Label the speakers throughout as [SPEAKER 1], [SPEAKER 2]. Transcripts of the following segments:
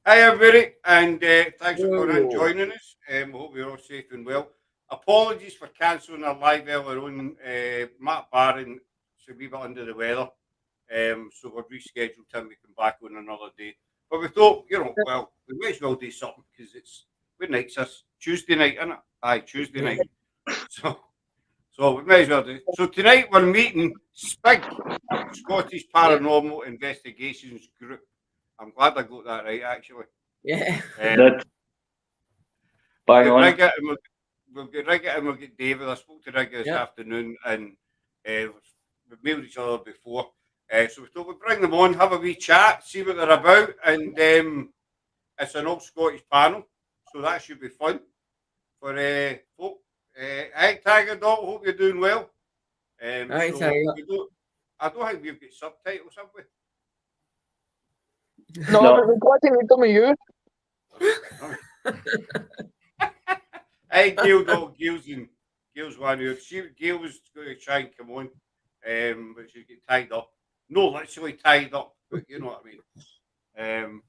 [SPEAKER 1] Hi everybody, and thanks for coming and joining us. I hope you're all safe and well. Apologies for cancelling our live earlier on. Matt Barron is a wee bit under the weather, so we've rescheduled him to come back on another day. But we thought, well, we might as well do something because what night's this? Tuesday night, isn't it? Aye, Tuesday night. So we may as well do. So tonight we're meeting Spig, Scottish Paranormal Investigations Group. I'm glad I got that right, actually.
[SPEAKER 2] Yeah.
[SPEAKER 1] Bang on. We'll get Rigget and we'll get David. I spoke to Rigget this afternoon and we've mailed each other before. So we thought we'd bring them on, have a wee chat, see what they're about. And it's an old Scottish panel, so that should be fun for folk. Hi, Tiger Dog. Hope you're doing well.
[SPEAKER 2] Hi, Tiger.
[SPEAKER 1] I don't think we've got subtitles, have we?
[SPEAKER 3] No, but we've got to read them with you.
[SPEAKER 1] Hey, Gail Dog, Gail's one here. Gail was going to try and come on, but she get tied up. No, literally tied up, but you know what I mean.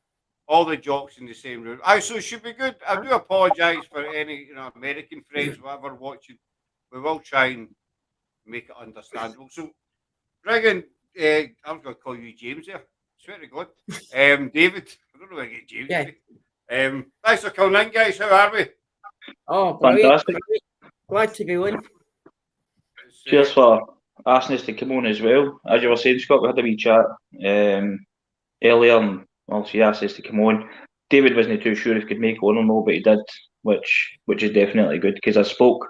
[SPEAKER 1] All the jocks in the same room. So it should be good. I do apologise for any American friends, whatever, watching. We will try and make it understandable. So, Regan, I'm going to call you James here. Swear to God. David, I don't know where I get James. Yeah. Thanks for coming in, guys. How are we?
[SPEAKER 2] Oh,
[SPEAKER 4] fantastic.
[SPEAKER 2] Glad to be on.
[SPEAKER 4] Cheers for asking us to come on as well. As you were saying, Scott, we had a wee chat earlier, and obviously he asked us to come on. David wasn't too sure if he could make it on or no, but he did, which is definitely good, because I spoke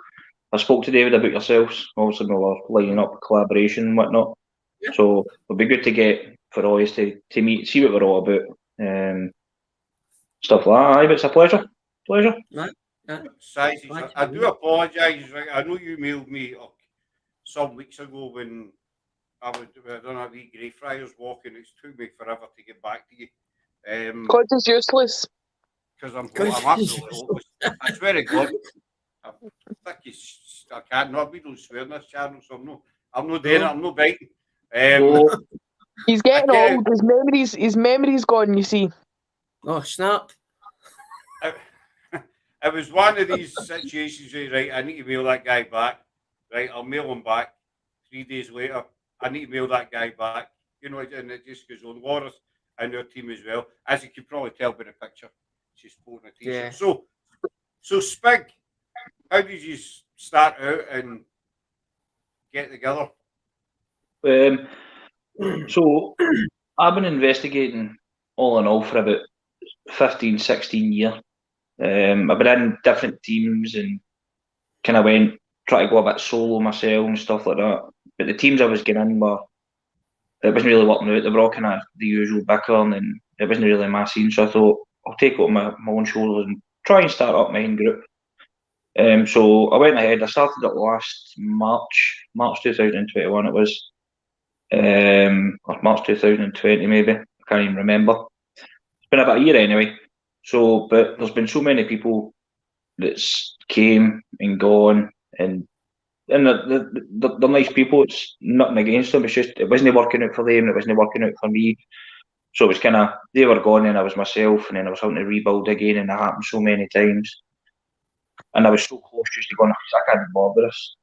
[SPEAKER 4] to David about yourselves. Obviously, we were lining up collaboration and whatnot. Yeah. So it'll be good to get for all of us to meet, see what we're all about, stuff like that. But it's a pleasure.
[SPEAKER 1] I do apologise. I know you mailed me some weeks ago when I done a wee Greyfriars walk, and it's took me forever to get back to you.
[SPEAKER 3] God is useless.
[SPEAKER 1] Because I'm absolutely hopeless. I swear to God. I can't. No, we don't swear in this channel, so I'm not doing it. I'm not biting.
[SPEAKER 3] He's getting old. His memory's gone, you see.
[SPEAKER 2] Oh, snap.
[SPEAKER 1] It was one of these situations where, right, I need to mail that guy back. Right, I'll mail him back. 3 days later, I need to mail that guy back. And it just goes on. Laura's and her team as well. As you can probably tell by the picture, she's holding a t-shirt. Yeah. So Spig, how did you start out and get together?
[SPEAKER 4] So I've been investigating all in all for about 15, 16 years. I've been in different teams and kind of try to go a bit solo myself and stuff like that. But the teams I was getting in it wasn't really working out. They were all kind of the usual bickering, and it wasn't really my scene. So I thought I'll take it on my own shoulders and try and start up my own group. So I went ahead. I started it last March 2021. It was, or March 2020 maybe. I can't even remember. It's been about a year anyway. So, but there's been so many people that's came and gone, and they're nice people. It's nothing against them. It's just it wasn't working out for them. It wasn't working out for me. So it was kind of they were gone, and I was myself, and then I was having to rebuild again, and it happened so many times. And I was so close just to going, I can't bother this.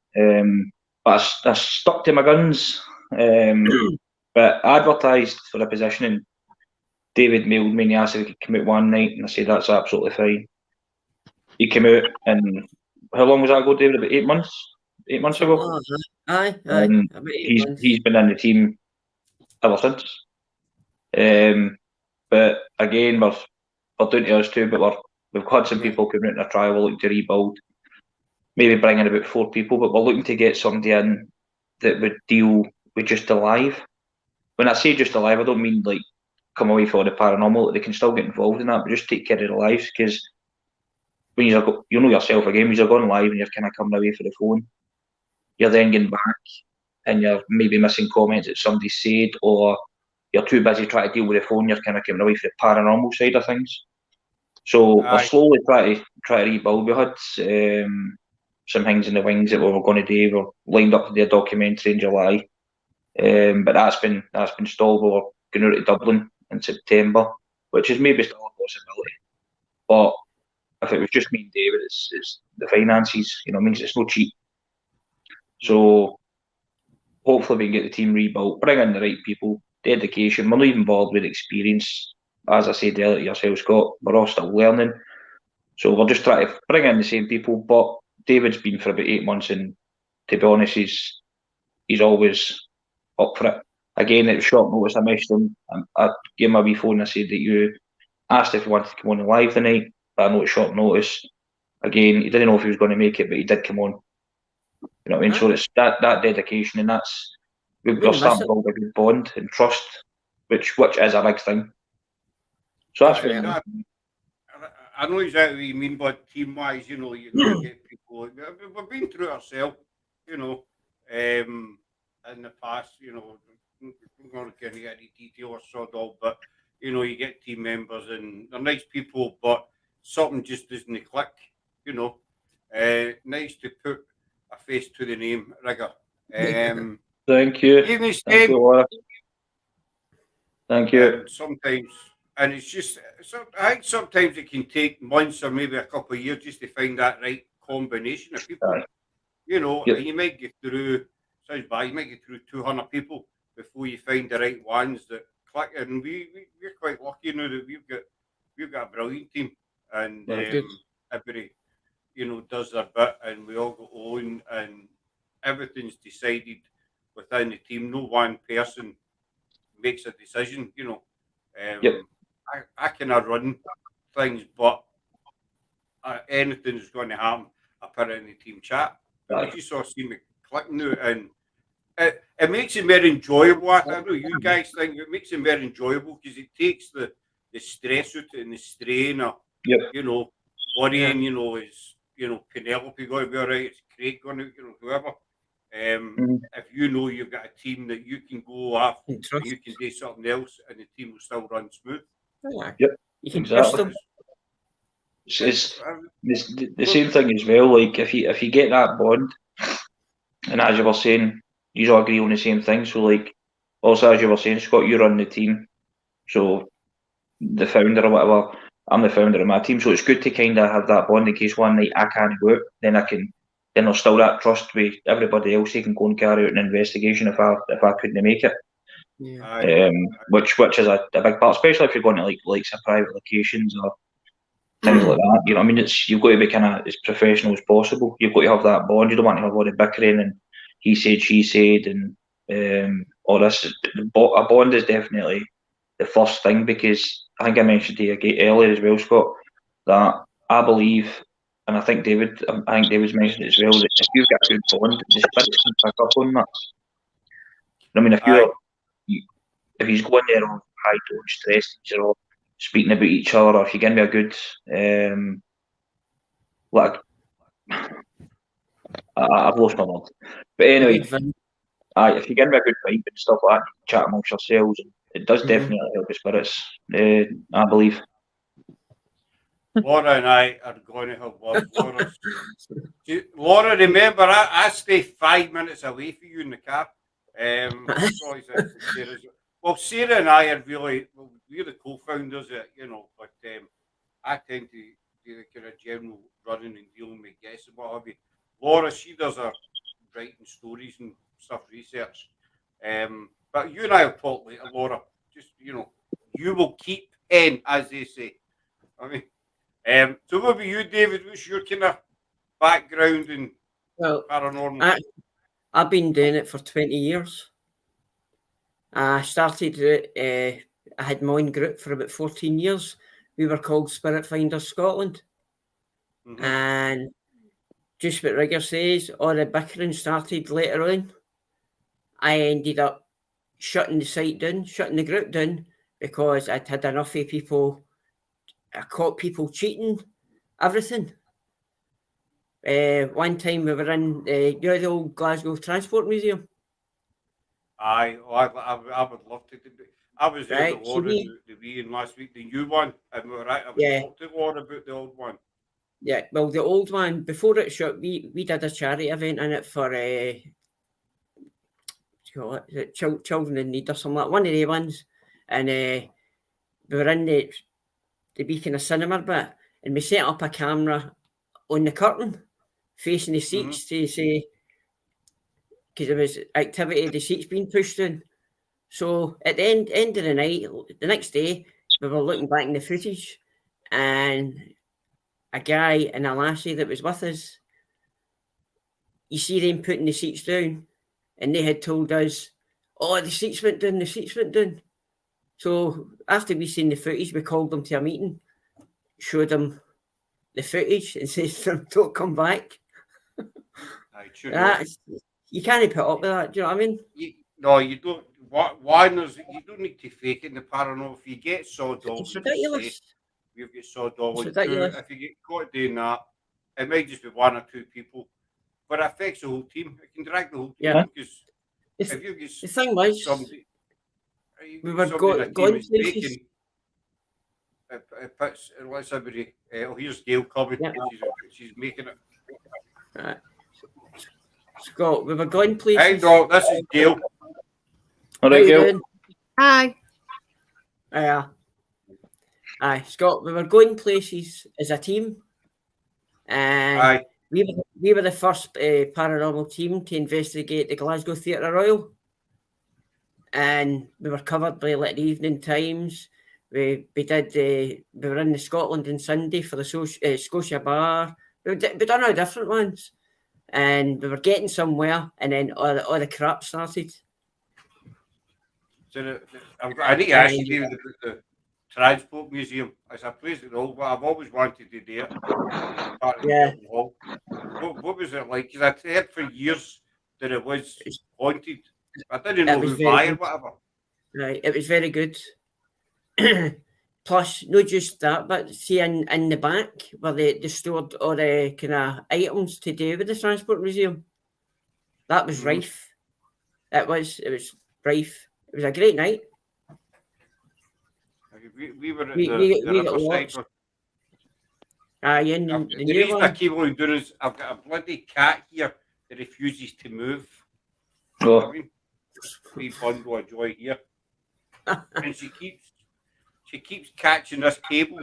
[SPEAKER 4] But I stuck to my guns. But I advertised for a position, and David mailed me and he asked if he could come out one night, and I said that's absolutely fine. He came out, and how long was that ago, David? About 8 months? 8 months ago?
[SPEAKER 2] Aye.
[SPEAKER 4] He's been in the team ever since. But again, we're doing to us too, but we've had some people coming out in a trial. We're looking to rebuild, maybe bring in about 4 people, but we're looking to get somebody in that would deal with just alive. When I say just alive, I don't mean like come away from the paranormal. They can still get involved in that, but just take care of the lives, because when you know yourself again, when you're going live and you're kind of coming away from the phone, you're then getting back and you're maybe missing comments that somebody said, or you're too busy trying to deal with the phone, you're kind of coming away from the paranormal side of things. So we're slowly trying to rebuild. We had some things in the wings that we were going to do. We're lined up to do a documentary in July, but that's been stalled. We're going out to Dublin in September. which is maybe still a possibility. But if it was just me and David, it's the finances, means it's no cheap. So hopefully we can get the team rebuilt, bring in the right people, dedication. We're not even involved with experience. As I said earlier to yourself, Scott, we're all still learning. So we're just trying to bring in the same people. But David's been for about 8 months, and to be honest, he's always up for it. Again, it was short notice. I messaged him. I gave him a wee phone. I said that you asked if he wanted to come on live tonight, but I know it's short notice. Again, he didn't know if he was going to make it, but he did come on. You know what I mean? So it's that dedication, and we're starting to build a good bond and trust, which is a big thing. So that's what
[SPEAKER 1] I know exactly what you mean, but team-wise, you can get people. We've been through it ourselves, in the past, I'm not going to get any detail or sod all, but, you get team members and they're nice people, but something just doesn't click, Nice to put a face to the name, Rigger.
[SPEAKER 4] Thank you.
[SPEAKER 1] Evening,
[SPEAKER 4] Thank you, Laura. Thank you.
[SPEAKER 1] Sometimes, and it's just, I think sometimes it can take months or maybe a couple of years just to find that right combination of people. And you might get through, sounds bad, you might get through 200 people before you find the right ones that click. And we're quite lucky now that we've got a brilliant team, and everybody, does their bit, and we all go on, and everything's decided within the team. No one person makes a decision, I cannot run things, but anything is going to happen, I put it in the team chat. But we just sort of see me clicking now, and it makes it more enjoyable. I know you guys think it makes it more enjoyable because it takes the stress out and the strain of, worrying, is, Penelope going to be all right, it's Craig going to, whoever. If you've got a team that you can go off, you can do something else, and the team will still run smooth.
[SPEAKER 4] Yep,
[SPEAKER 2] You can
[SPEAKER 4] exactly. It's the same thing as well. Like if you get that bond, and as you were saying, you all agree on the same thing. So like, also as you were saying, Scott, you run the team, so the founder or whatever, I'm the founder of my team. So it's good to kind of have that bond in case one night I can't go out, then there's still that trust with everybody else. They can go and carry out an investigation if I couldn't make it. Which is a big part, especially if you're going to like some private locations or things like that. You know what I mean? You've got to be kind of as professional as possible. You've got to have that bond. You don't want to have all the bickering and he said, she said, and all this. A bond is definitely the first thing, because I think I mentioned to you earlier as well, Scott, that I believe, and I think David's mentioned it as well, that if you've got a good bond, the spirits can pick up on that. I mean, if he's going there on high tone, stressed, you're all speaking about each other, or if you give me a good, I've lost my word. But anyway, if you give me a good vibe and stuff like that, you chat amongst yourselves, and it does definitely help the spirits, I believe.
[SPEAKER 1] Laura and I are going to have words. Laura, remember, I stay 5 minutes away from you in the car. Well, Sarah and I are we're the co-founders, but I tend to do the kind of general running and dealing with guests and what have you. Laura, she does her writing stories and stuff, research. But you and I will talk later, Laura. Just, you will keep in, as they say. I mean, so what about you, David? What's your kind of background in paranormal?
[SPEAKER 2] I've been doing it for 20 years. I started it, I had my own group for about 14 years. We were called Spirit Finders Scotland. And just what Rigger says, all the bickering started later on. I ended up shutting the site down, shutting the group down, because I'd had enough of people. I caught people cheating, everything. One time we were in the old Glasgow Transport Museum.
[SPEAKER 1] I would love to. I was there with Laura the weekend last week, the new one, and we were right. I was talking to Laura about the old one.
[SPEAKER 2] Yeah, well, the old one, before it shut, we did a charity event in it for children in need or something like one of the ones, and we were in the wee kind of cinema bit, and we set up a camera on the curtain facing the seats to say, because there was activity, the seats being pushed in. So at the end of the night, the next day, we were looking back in the footage, and a guy and a lassie that was with us, you see them putting the seats down, and they had told us, oh, the seats went down, the seats went down. So after we seen the footage, we called them to a meeting, showed them the footage, and said to them, don't come back. You can't put up with that, do you know what I mean?
[SPEAKER 1] No, you don't. You don't need to fake it in the paranormal. If you get sawed off,
[SPEAKER 2] It's ridiculous.
[SPEAKER 1] You've got sawed off.
[SPEAKER 2] It's ridiculous.
[SPEAKER 1] If you get caught doing that, it might just be one or two people, but it affects the whole team. It can drag the whole team.
[SPEAKER 2] Yeah.
[SPEAKER 1] Because if you get
[SPEAKER 2] the thing was,
[SPEAKER 1] somebody,
[SPEAKER 2] we were going places.
[SPEAKER 1] It puts, let somebody, oh, here's Gail coming.
[SPEAKER 2] Yeah.
[SPEAKER 1] She's making it.
[SPEAKER 2] Right. Scott, we were going places.
[SPEAKER 1] Hey, no, this is Gail.
[SPEAKER 4] All right, Gail.
[SPEAKER 5] Hi.
[SPEAKER 2] Yeah. Aye, Scott, we were going places as a team, and
[SPEAKER 1] Aye.
[SPEAKER 2] we were the first paranormal team to investigate the Glasgow Theatre Royal, and we were covered by like the Evening Times. We were in the Scotland on Sunday for the Scotia Bar. We done our different ones, and we were getting somewhere, and then all the crap started.
[SPEAKER 1] So I need to ask you, David, about the Transport Museum. It's a place at all, but I've always wanted to do it.
[SPEAKER 2] Yeah.
[SPEAKER 1] What was it like? Because I'd heard for years that it was haunted. I didn't know who by or whatever.
[SPEAKER 2] Right, it was very good. Plus, not just that, but see in the back where they stored all the kind of items to do with the Transport Museum. That was rife. It was rife. It was a great night.
[SPEAKER 1] We were at the Riverside.
[SPEAKER 2] The
[SPEAKER 1] reason I keep on doing is I've got a bloody cat here that refuses to move.
[SPEAKER 4] Oh.
[SPEAKER 1] I mean, wee bundle of joy here, and she keeps catching this cable.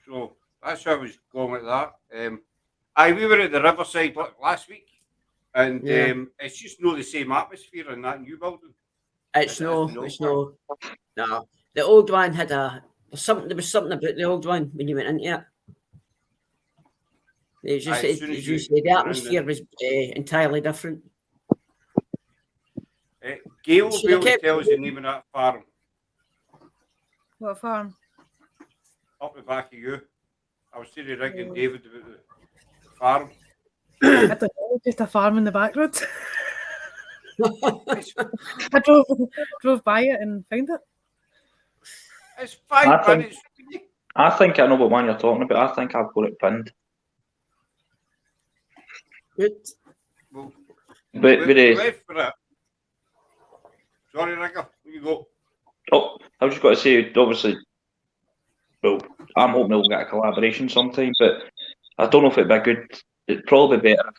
[SPEAKER 1] So that's how I was going with that. We were at the Riverside last week, and it's just not the same atmosphere in that new building.
[SPEAKER 2] It's no. No, the old one had there was something about the old one when you went into it. It was just, the atmosphere was entirely different.
[SPEAKER 1] Gail will be able to tell us the name of that farm.
[SPEAKER 5] What farm?
[SPEAKER 1] Up the back of you. I was saying to Rick and David about the farm.
[SPEAKER 5] I don't know, just a farm in the back road. I drove by it and found it.
[SPEAKER 1] It's 5 minutes.
[SPEAKER 4] I think I know what one you're talking about. I think I've got it pinned.
[SPEAKER 2] Good.
[SPEAKER 1] Well,
[SPEAKER 4] But
[SPEAKER 1] left for it. Sorry, Ricker. Here you go.
[SPEAKER 4] Oh, I've just got to say, obviously, well, I'm hoping we'll get a collaboration sometime, but I don't know if it'd be good. It'd probably be better if,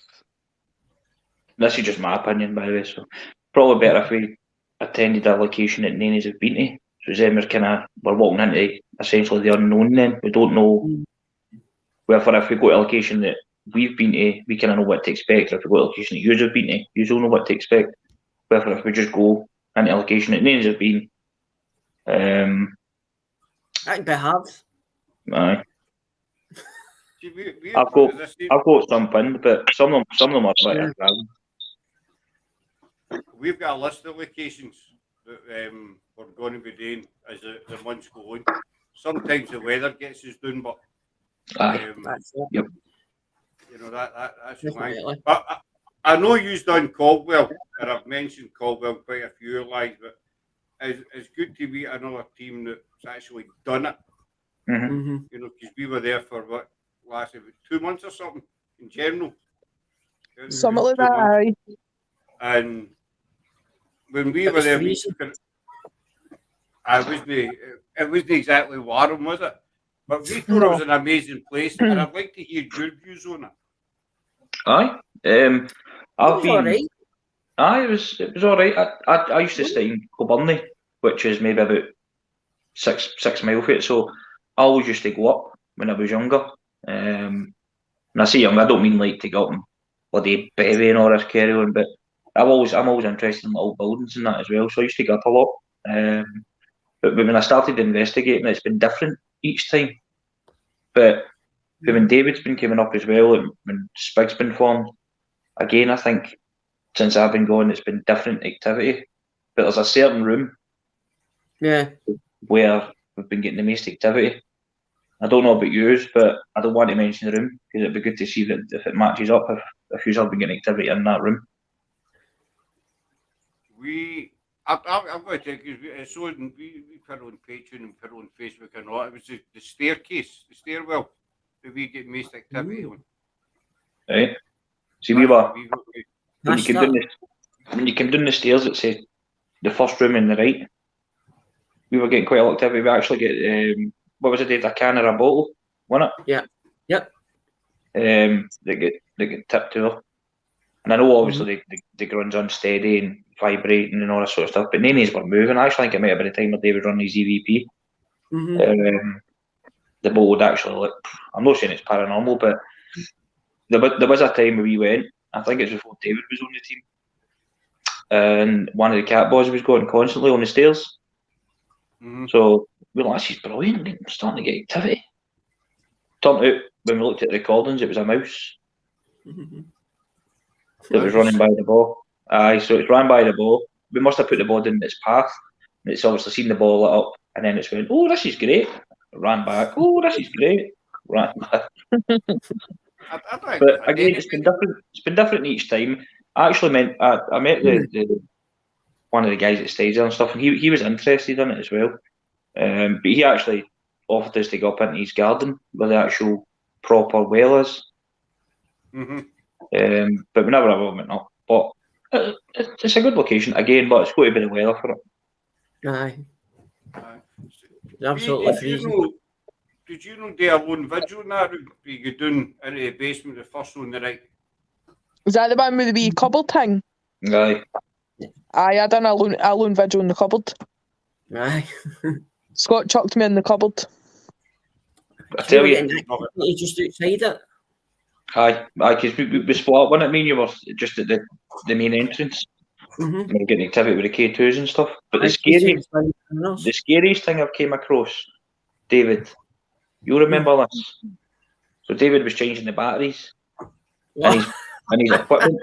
[SPEAKER 4] this is just my opinion, by the way, so probably better if we attended a location that none of us have been to. So then we're walking into essentially the unknown then. We don't know. Wherefore, if we go to a location that we've been to, we kind of know what to expect. If we go to a location that you have been to, you don't know what to expect. Wherefore, if we just go into a location that none of us have been,
[SPEAKER 2] That'd be hard.
[SPEAKER 4] aye. I've got some pinned, but some of them are better.
[SPEAKER 1] We've got a list of locations that we're going to be doing as the months go on. Sometimes the weather gets us doing, but
[SPEAKER 4] Yep.
[SPEAKER 1] You know that's fine. But I know you've done Caldwell, and I've mentioned Caldwell quite a few lives, but it's good to be another team that's actually done it.
[SPEAKER 4] Mm-hmm.
[SPEAKER 1] You know, because we were there for what lasted 2 months or something in general.
[SPEAKER 3] Something like that, aye.
[SPEAKER 1] And when we were there, it wasn't exactly warm, was it? But we thought it was an amazing place, and I'd like to hear your views on it.
[SPEAKER 4] Aye, I've been.
[SPEAKER 2] All right.
[SPEAKER 4] Aye, it was all right. I used to stay in Kilburney, which is maybe about six mile from it. So I always used to go up when I was younger. And I say young, I don't mean like to go up and bloody burying or this carry on, but I'm always interested in little buildings and that as well. So I used to go up a lot. But when I started investigating, it's been different each time. But when David's been coming up as well, and when Spig's been formed, again, I think since I've been going, it's been different activity. But there's a certain room where we've been getting the most activity. I don't know about yours, but I don't want to mention the room because it'd be good to see that if it matches up, if you've been getting activity in that room.
[SPEAKER 1] I've got to tell you, so we put on Patreon and put on Facebook and all. It was the staircase, the stairwell that we get most activity on.
[SPEAKER 4] Right. See, we were when you came down the stairs, it said the first room on the right. We were getting quite a lot of activity. We actually get what was it? A can or a bottle, wasn't it?
[SPEAKER 2] Yeah. Yep.
[SPEAKER 4] They get tipped to her. And I know obviously the grun's unsteady and vibrating and all that sort of stuff, but none of these were moving. I actually think it might have been the time that David run his EVP. The boat would actually look, I'm not saying it's paranormal, but there was a time where we went, I think it's before David was on the team, and one of the cat boys was going constantly on the stairs. So we were like, she's brilliant, we're starting to get activity. Turned out, when we looked at the recordings, it was a mouse. That was running by the ball. Aye, so it's ran by the ball. We must have put the ball in its path. And it's obviously seen the ball lit up, and then it's went, oh, this is great. Ran back. Oh, this is great. Ran back. But again, it's been different. It's been different each time. I actually I met the one of the guys that stays there and stuff, and he was interested in it as well. But he actually offered us to go up into his garden where the actual proper well is. But we never ever went up. But it's a good location again, but it's got to be the weather for it.
[SPEAKER 2] Aye. Absolutely freezing.
[SPEAKER 1] Did you know do a lone vigil in that room? You go down into the basement, the first one on the right.
[SPEAKER 3] Was that the one with the wee cupboard thing?
[SPEAKER 4] Aye.
[SPEAKER 3] Aye, I done a lone vigil in the cupboard.
[SPEAKER 2] Aye.
[SPEAKER 3] Scott chucked me in the cupboard.
[SPEAKER 4] I tell you,
[SPEAKER 2] just outside it.
[SPEAKER 4] Aye, because we split up, wasn't it? Me and you were just at the main entrance. We were getting activity with the K2s and stuff. But the scariest thing I've came across, David, you remember this? So David was changing the batteries and his equipment,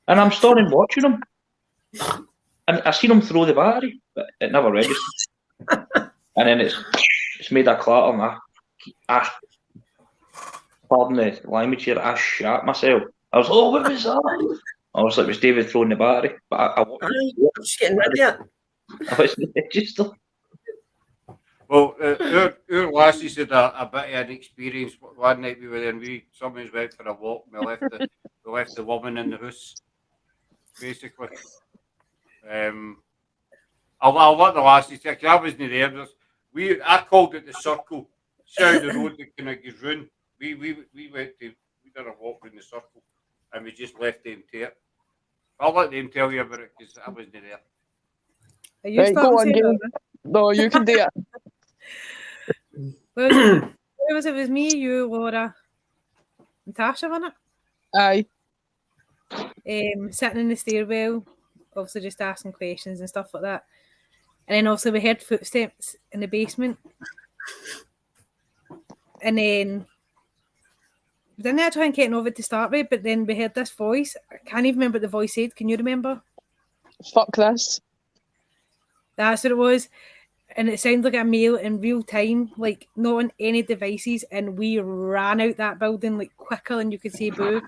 [SPEAKER 4] and I'm standing watching him, and I seen him throw the battery, but it never registered. And then it's made a clatter, and I pardon the language here, I shat myself. I was like, oh, what was that? I was like, it was David throwing the battery, but I
[SPEAKER 2] I'm just getting rid of it.
[SPEAKER 4] I wasn't registered.
[SPEAKER 1] Well, our lassies had a bit of an experience. One night we were there and some of us went for a walk and we left the woman in the house, basically. I'll let the lassies say, because I wasn't there. I called it the circle. See how the road that kind of goes round. We did a walk around the circle and we just left them to it. I'll let them tell you about it because I wasn't there.
[SPEAKER 5] Are you
[SPEAKER 3] Right, go on, Gail. No, you can do it.
[SPEAKER 5] Well, it was me, you, Laura, and Tasha, wasn't
[SPEAKER 3] Aye.
[SPEAKER 5] it? Sitting in the stairwell, obviously just asking questions and stuff like that. And then also we heard footsteps in the basement. And then we didn't actually think anything of it to start with, but then we heard this voice. I can't even remember what the voice said. Can you remember?
[SPEAKER 3] Fuck this.
[SPEAKER 5] That's what it was. And it sounded like a male in real time, like not on any devices. And we ran out that building like quicker than you could say boo.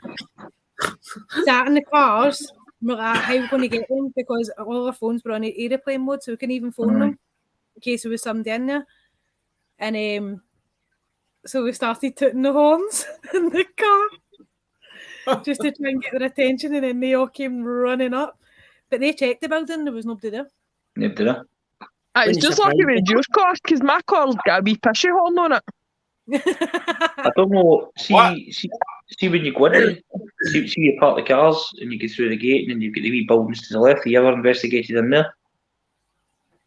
[SPEAKER 5] Sat in the cars. We're like, how are we going to get them? Because all our phones were on airplane mode, so we couldn't even phone them in case there was somebody in there. And so we started tooting the horns in the car just to try and get their attention, and then they all came running up. But they checked the building, there was nobody there.
[SPEAKER 4] Nobody there.
[SPEAKER 3] It's just lucky with your car, because my car's got a wee pishy horn on it.
[SPEAKER 4] I don't know. See when you go in, see you park the cars and you get through the gate and then you've got the wee buildings to the left. Have you ever investigated in there?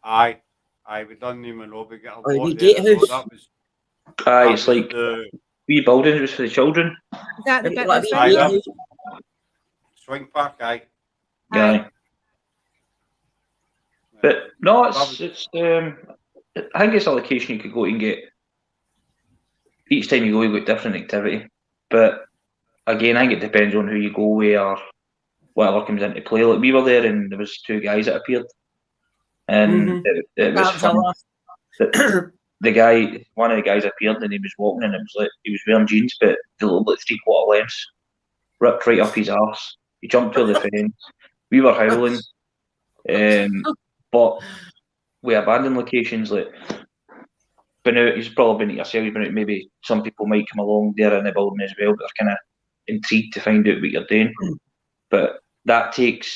[SPEAKER 1] Aye. Aye, we done them and all. We got a
[SPEAKER 2] Oh,
[SPEAKER 1] lot
[SPEAKER 2] the
[SPEAKER 1] there.
[SPEAKER 2] gatehouse.
[SPEAKER 1] That was.
[SPEAKER 4] Aye, it's like
[SPEAKER 1] the
[SPEAKER 4] wee buildings was for the children.
[SPEAKER 5] Is that the
[SPEAKER 2] Like
[SPEAKER 5] bit
[SPEAKER 2] a
[SPEAKER 5] that's
[SPEAKER 2] wee
[SPEAKER 1] Aye,
[SPEAKER 5] in
[SPEAKER 1] that-
[SPEAKER 5] there?
[SPEAKER 2] gatehouse.
[SPEAKER 1] swing park. Aye.
[SPEAKER 4] Yeah. But no, it's I think it's a location you could go and get. Each time you go, you got different activity. But again, I think it depends on who you go with or whatever comes into play. Like we were there, and there was 2 guys that appeared, and
[SPEAKER 2] Mhm.
[SPEAKER 4] it was
[SPEAKER 2] That was a
[SPEAKER 4] fun.
[SPEAKER 2] laugh.
[SPEAKER 4] The guy, one of the guys appeared, and he was walking, and it was like he was wearing jeans, but they looked like 3/4 lengths, ripped right up his arse. He jumped over the fence. We were howling, but we abandoned locations like. Been out, he's probably been to yourself, he's been out, maybe some people might come along there in the building as well, but they're kind of intrigued to find out what you're doing. But I think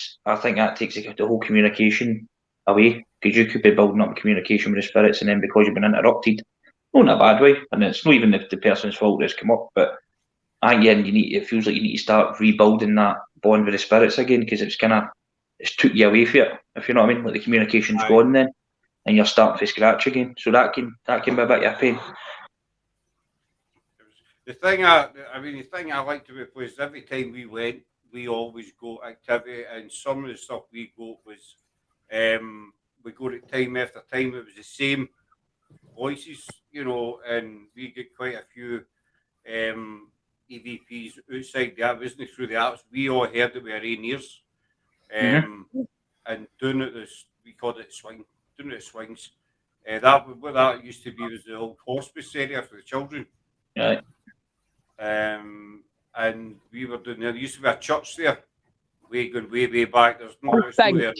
[SPEAKER 4] that takes the whole communication away, because you could be building up communication with the spirits, and then because you've been interrupted, not in a bad way, and it's not even the person's fault that's come up, but I think it feels like you need to start rebuilding that bond with the spirits again, because it's took you away from it, if you know what I mean, like the communication's
[SPEAKER 1] Aye.
[SPEAKER 4] gone then. And you're starting from scratch again, so that can be a bit of a pain.
[SPEAKER 1] The thing I liked about the place, every time we went, we always go activity, and some of the stuff we go was, we go to time after time. It was the same voices, and we get quite a few EVPs outside the business through the apps. We all heard that we were ears, and doing it, we called it swing. Doing it swings. What that used to be was the old hospice area for the children.
[SPEAKER 4] Right.
[SPEAKER 1] And we were doing there used to be a church there, way back. There's no
[SPEAKER 3] Oh,
[SPEAKER 1] it's not
[SPEAKER 3] thank
[SPEAKER 1] there.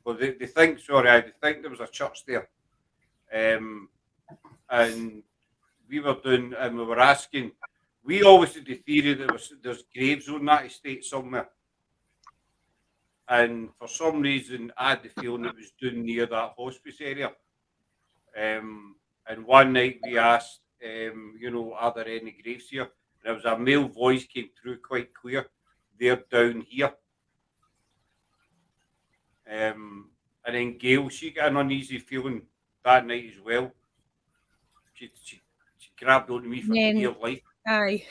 [SPEAKER 1] Well, they think there was a church there. And we were doing, and we were asking. We always had the theory that there's graves on that estate somewhere. And for some reason, I had the feeling it was down near that hospice area. And one night we asked, are there any graves here? And there was a male voice came through quite clear. They're down here. And then Gail, she got an uneasy feeling that night as well. She grabbed onto me for dear life.
[SPEAKER 5] Aye.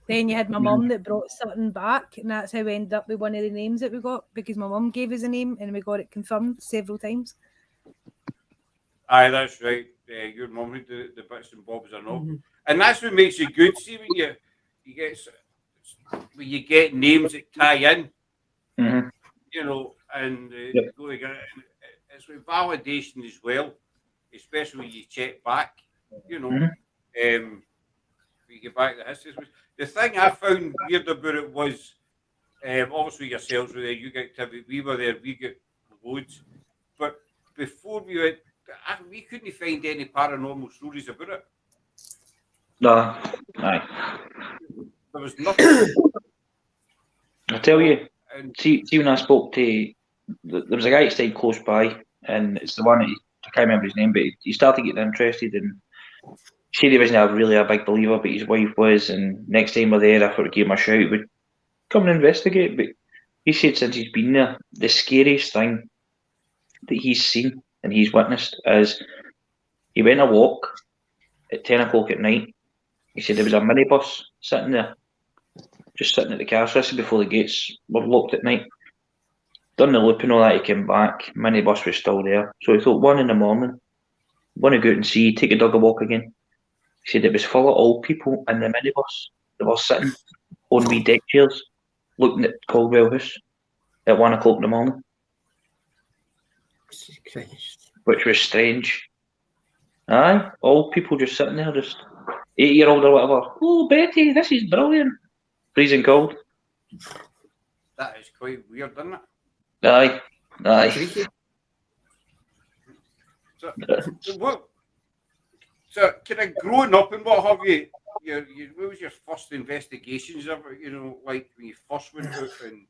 [SPEAKER 5] Then you had my mum that brought something back, and that's how we ended up with one of the names that we got, because my mum gave us a name and we got it confirmed several times.
[SPEAKER 1] Aye, that's right. Your mum had the bits and bobs and all, and that's what makes it good. See, when you get names that tie in, and it's with validation as well, especially when you check back. You get back to the history. The thing I found weird about it was, obviously yourselves were there, you get activity, we were there, we get loads. But before we went, we couldn't find any paranormal stories about it.
[SPEAKER 4] No, aye.
[SPEAKER 1] There was nothing.
[SPEAKER 4] I tell you,
[SPEAKER 1] And
[SPEAKER 4] see when I spoke to, there was a guy that stayed close by, and it's the one that I can't remember his name, but he started getting interested, and he wasn't really a big believer, but his wife was, and next time we're there, I thought I'd give him a shout, we'd come and investigate. But he said since he's been there, the scariest thing that he's seen and he's witnessed is he went a walk at 10 o'clock at night. He said there was a minibus sitting there, just sitting at the car station before the gates were locked at night. Done the loop and all that, he came back, minibus was still there. So he thought 1 in the morning, want to go out and see, take a dog a walk again. He said it was full of old people in the minibus. They were sitting on wee deck chairs, looking at Caldwell House at 1 o'clock in the morning, which was strange. Aye, old people just sitting there, just 8-year-old or whatever. Oh, Betty, this is brilliant. Freezing cold.
[SPEAKER 1] that is quite weird, isn't it?
[SPEAKER 4] Aye, aye.
[SPEAKER 1] So kind of growing up and what have you, what was your first investigations ever, like when you first went out, and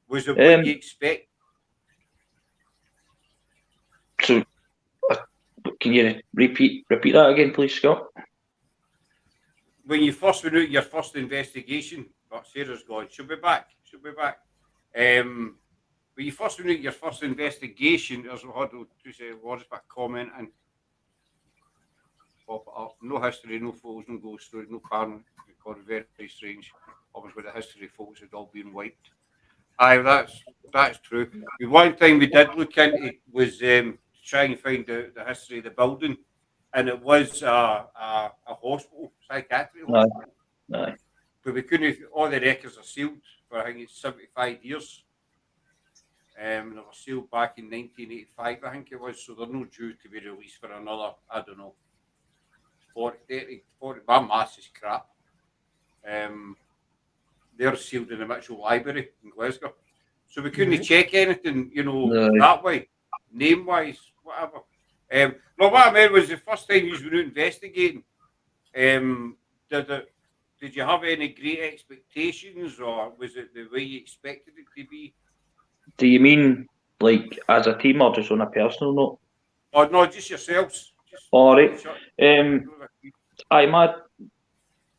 [SPEAKER 1] was it what you expect?
[SPEAKER 4] So, can you repeat that again, please, Scott?
[SPEAKER 1] When you first went out, your first investigation, Sarah's gone, she'll be back. when you first went out your first investigation, there's words about comment and pop it up. No history, no photos, no ghost stories, no car recorded. Very strange. Almost with the history photos had all been wiped. Aye, that's true. The one time we did look into was to try and find the history of the building, and it was a hospital, psychiatric hospital.
[SPEAKER 4] Aye.
[SPEAKER 1] But we couldn't. All the records are sealed for I think it's 75 years. They were sealed back in 1985, I think it was. So they're not due to be released for another, I don't know, 40. My maths is crap. They're sealed in the Mitchell Library in Glasgow. So we couldn't check anything, that way, name-wise, whatever. No, what I meant was the first time you were investigating, did you have any great expectations, or was it the way you expected it to be?
[SPEAKER 4] Do you mean like as a team or just on a personal note?
[SPEAKER 1] Or no, just yourselves.
[SPEAKER 4] All right.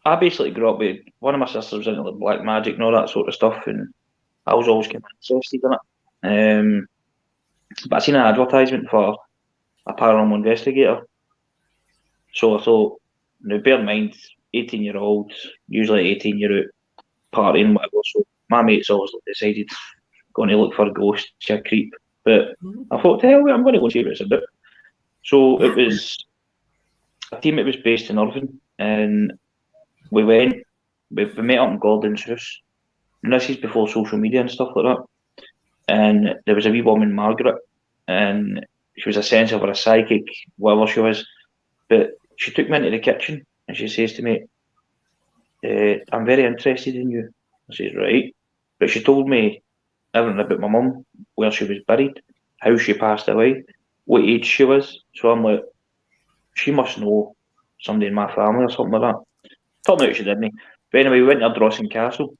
[SPEAKER 4] I basically grew up with one of my sisters was into like black magic and all that sort of stuff, and I was always kind of interested in it. But I seen an advertisement for a paranormal investigator, so I thought, now bear in mind, 18-year-olds, usually 18 year out partying, whatever. So my mates always decided going to look for ghosts, a creep. But I thought, hell, I'm going to go and see what it's about. So it was a team that was based in Irvine, and we went. We met up in Gordon's house. And this is before social media and stuff like that. And there was a wee woman, Margaret, and she was a sensitive or a psychic, whatever she was. But she took me into the kitchen and she says to me, I'm very interested in you. I says, right. But she told me everything about my mum, where she was buried, how she passed away, what age she was. So I'm like, she must know somebody in my family or something like that. Told me out she didn't. But anyway, we went to Ardrossan Castle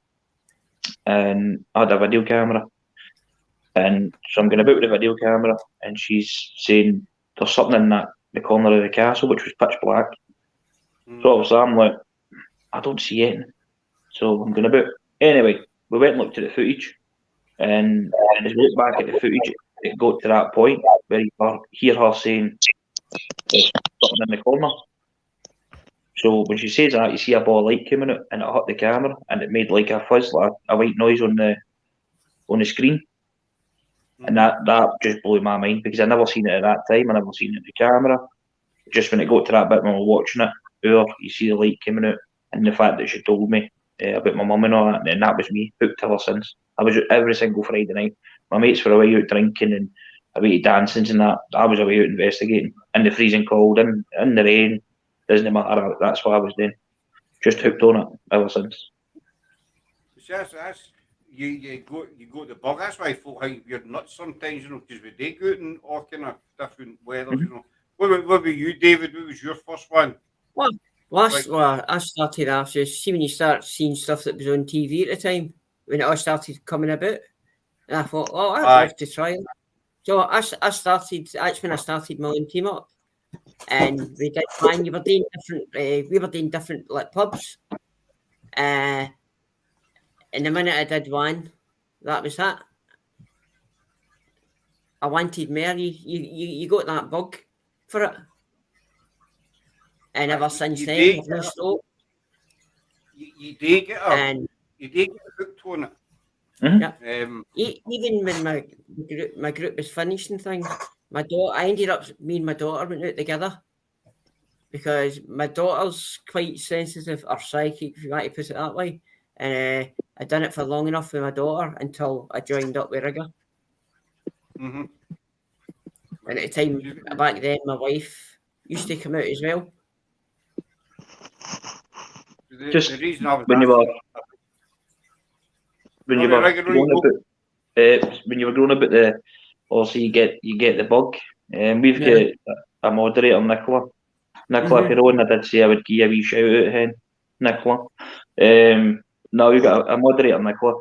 [SPEAKER 4] and I had a video camera. And so I'm going about with the video camera and she's saying there's something in the corner of the castle which was pitch black. So obviously I'm like, I don't see anything. So I'm going about. Anyway, we went and looked at the footage, and as we looked back at the footage, it got to that point where you hear her saying there's something in the corner. So when she says that, you see a ball of light coming out, and it hit the camera, and it made like a fuzz, like a white noise on the screen. And that just blew my mind because I never seen it at that time. I never seen it in the camera. Just when it got to that bit when we were watching it, you see the light coming out, and the fact that she told me about my mum and all that, and that was me, hooked ever since. I was out every single Friday night. My mates were away out drinking and away dancing and that. I was away out investigating in the freezing cold, in the rain. Doesn't matter. That's what I was doing. Just hooked on it ever since.
[SPEAKER 1] You go to the bug. That's why I thought how you're nuts sometimes, because we do go out in all kind of different weather, What about you, David? What was your first one?
[SPEAKER 2] Well, I started off just see when you start seeing stuff that was on TV at the time when it all started coming about, and I thought, oh, I'd love to try it. So I started. That's when I started my own team up, and we did fine. We were doing different like pubs, and the minute I did one, that was that. I wanted more. You got that bug for it. And ever since then, I've not stopped.
[SPEAKER 1] You did get hooked on it.
[SPEAKER 2] Mm-hmm. Even when my group was finished and things, I ended up, me and my daughter went out together because my daughter's quite sensitive or psychic, if you want to put it that way. And I done it for long enough with my daughter until I joined up with Rigger.
[SPEAKER 1] Mm-hmm.
[SPEAKER 2] And at the time, back then, my wife used to come out as well.
[SPEAKER 4] The reason I was when you were growing about the, also you get the bug, and we've got a moderator, Nicola. If you're on, I did say I would give you a wee shout out, hen, Nicola. Now we've got a moderator, Nicola.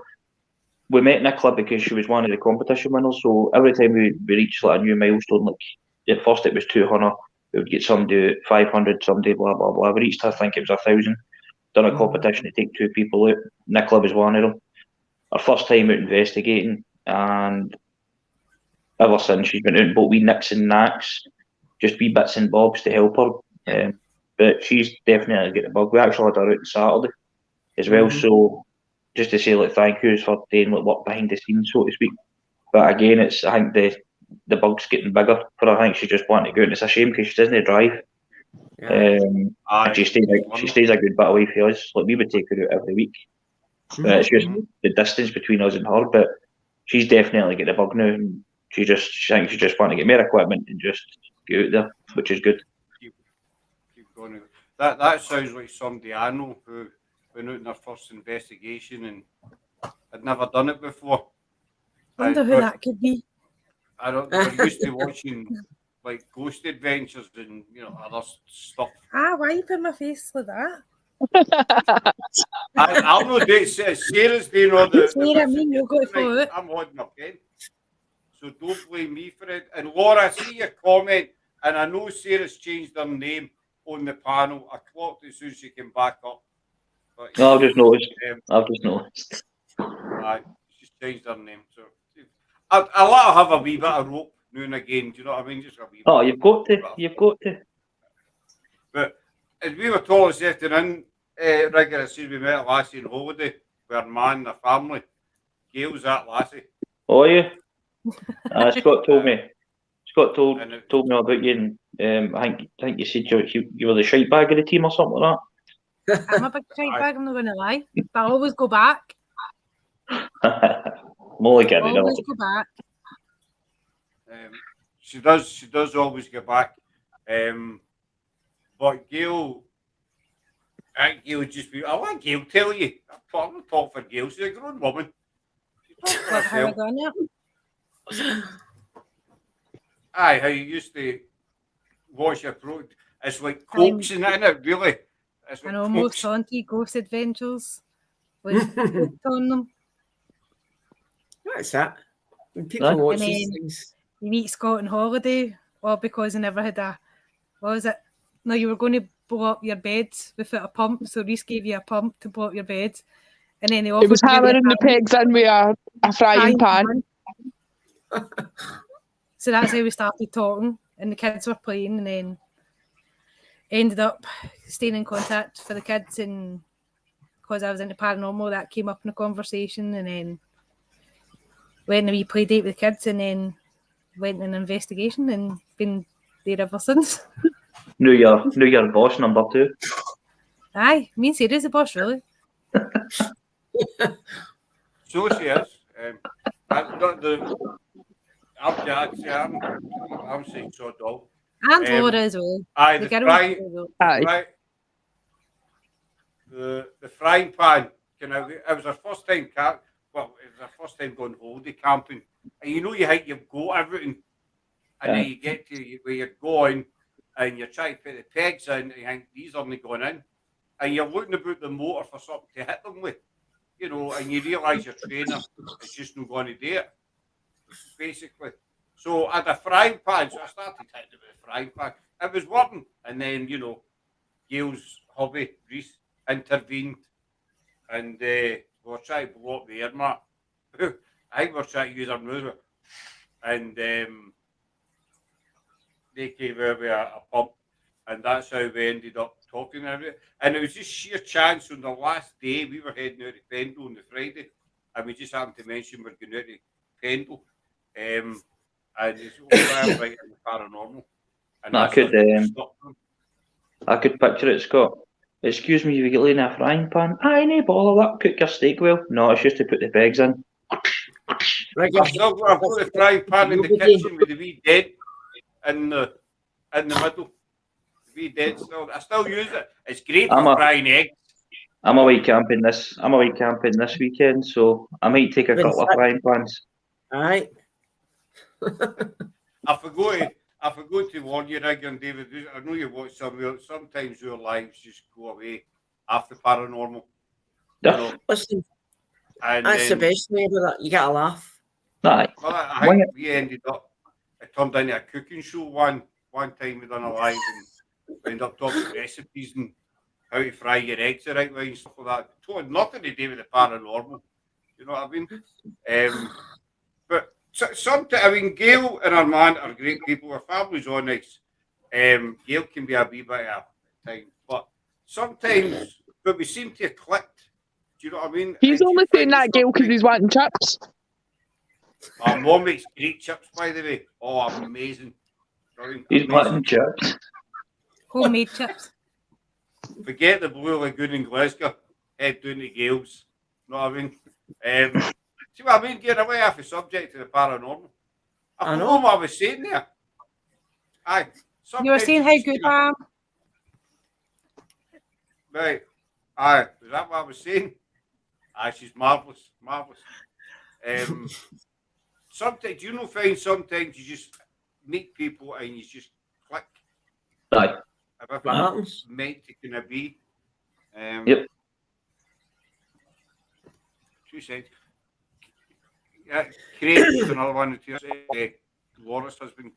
[SPEAKER 4] We met Nicola because she was one of the competition winners. So every time we reached like a new milestone, like at first it was 200, we would get somebody at 500, somebody blah blah blah. We reached, I think it was 1,000. Done a competition to take 2 people out. Nicola was one of them. Our first time out investigating, and ever since she's been out and bought wee nicks and knacks, just wee bits and bobs to help her. But she's definitely got the bug. We actually had her out on Saturday as well, so just to say like thank yous for doing like work behind the scenes, so to speak. But again, I think the bug's getting bigger for her. I think she's just wanting to go out, and it's a shame because she doesn't drive. And she stays a good bit away from us. Like we would take her out every week. But it's just the distance between us and her. But she's definitely got the bug now, and she thinks she just wants to get more equipment and just go out there, which is good.
[SPEAKER 1] Keep going. That sounds like somebody I know who went out in their first investigation and had never done it before.
[SPEAKER 5] Wonder who that could be.
[SPEAKER 1] I don't. They're used to watching like Ghost Adventures and other stuff.
[SPEAKER 5] Why you put my face like that?
[SPEAKER 1] I'm not doing. Sarah's doing all the.
[SPEAKER 5] Sarah, me, you go for it.
[SPEAKER 1] I'm holding a pen, so don't blame me for it. And Laura, I see your comment, and I know Sarah's changed her name on the panel. I clocked it as soon as she came back up. But,
[SPEAKER 4] No, I've just noticed.
[SPEAKER 1] Right, she's changed her name, so I let her have a wee bit of rope now and again. Do you know what I mean? Just a wee.
[SPEAKER 4] Oh, you've got to.
[SPEAKER 1] But as we were told this afternoon, Rigger, as soon as we met a lassie on holiday with her man and her family, Gail's that lassie.
[SPEAKER 4] Oh yeah. Scott told me. Scott told me about you, and I think you said you were the shite bag of the team or something like
[SPEAKER 5] that. I'm a big shite bag. I'm not going to lie, but I always go back.
[SPEAKER 4] Molly get it.
[SPEAKER 5] Always go back.
[SPEAKER 1] She does always get back. But Gail would just be. I'll let Gail tell you. I'm not talking for Gail. She's a grown woman.
[SPEAKER 5] What, how I done it?
[SPEAKER 1] Aye, how you used to watch your pro. It's like coaxing, isn't it? Really. It's like
[SPEAKER 5] I know most haunted Ghost Adventures with on them.
[SPEAKER 2] What's that? When people watch these things.
[SPEAKER 5] You meet Scott on holiday, or because he never had what was it? No, you were going to blow up your bed without a pump, so Reese gave you a pump to blow up your bed. And then
[SPEAKER 3] it was hammering the pegs in with a frying pan.
[SPEAKER 5] So that's how we started talking, and the kids were playing, and then ended up staying in contact for the kids, and because I was into paranormal, that came up in the conversation, and then went on a wee play date with the kids, and then went in an investigation, and been there ever since.
[SPEAKER 4] Knew your boss number 2.
[SPEAKER 5] Aye, me and Sarah's the boss, really.
[SPEAKER 1] So she is. I'm saying so dull.
[SPEAKER 5] And Laura as well.
[SPEAKER 1] Aye, the frying pan. It was our first time it was our first time going holiday camping, and you think you've got everything, and then you get to where you're going, and you're trying to put the pegs in, and you think these aren't going in, and you're looking about the motor for something to hit them with, and you realise your trainer is just not going to do it, basically. So at the frying pan, so I started hitting it with the frying pan. It was working, and then Gail's hubby Reese intervened, and we were trying to blow up the air mat. I think we were trying to use our nose, and they came out with a pump, and that's how we ended up talking about it. And it was just sheer chance. On the last day, we were heading out to Pendle on the Friday, and we just happened to mention we're going out to Pendle, and it's all right in the paranormal. And
[SPEAKER 4] I could picture it, Scott. Excuse me, you get laid in a frying pan? Aye, no bother that. Cook your steak well. No, it's just to put the pegs in.
[SPEAKER 1] I've got the frying pan in the kitchen with the wee dent in the middle. The wee dent still. I still use it. It's great for frying eggs.
[SPEAKER 4] I'm away camping this weekend, so I might take a couple of frying pans.
[SPEAKER 2] Aye.
[SPEAKER 1] I forgot to warn you, Rigger and David. I know you watch sometimes your lives just go away after paranormal.
[SPEAKER 2] Listen, that's the best way about that. You get a laugh.
[SPEAKER 4] Aye.
[SPEAKER 1] Well, I think we ended up. It turned into a cooking show one time. We done a live and we ended up talking recipes and how to fry your eggs the right way and stuff like that. Totally nothing to do with the paranormal. You know what I mean? But sometimes, I mean, Gail and her man are great people. Her family's all nice. Gail can be a wee bit of a time, but sometimes, but we seem to have clicked. Do you know what I mean?
[SPEAKER 3] He's
[SPEAKER 1] And
[SPEAKER 3] only
[SPEAKER 1] you
[SPEAKER 3] saying
[SPEAKER 1] find
[SPEAKER 3] that, Gail, because
[SPEAKER 1] something-
[SPEAKER 3] he's wanting chips.
[SPEAKER 1] Our mum makes great chips, by the way. Oh, amazing. Brilliant.
[SPEAKER 4] He's
[SPEAKER 1] Amazing.
[SPEAKER 4] wanting chips.
[SPEAKER 5] Homemade chips.
[SPEAKER 1] Forget the Blue Lagoon in Glasgow. Head down to Gales. Know what I mean? See what I mean? Getting away off the subject to the paranormal. I
[SPEAKER 2] I know.
[SPEAKER 1] forgot what I was saying there. Aye.
[SPEAKER 5] You were
[SPEAKER 1] sometimes
[SPEAKER 5] saying
[SPEAKER 1] you
[SPEAKER 5] how
[SPEAKER 1] just
[SPEAKER 5] good
[SPEAKER 1] kinda-
[SPEAKER 5] I am.
[SPEAKER 1] Right. Aye. Is that what I was saying? Aye, she's marvellous. Marvellous. Sometimes, you know, find sometimes you just meet people and you just click.
[SPEAKER 4] Aye.
[SPEAKER 1] If it
[SPEAKER 2] What happens?
[SPEAKER 1] meant to kind of be.
[SPEAKER 4] Yep.
[SPEAKER 1] 2 seconds. Yeah, Craig is another one to say. Laura's husband.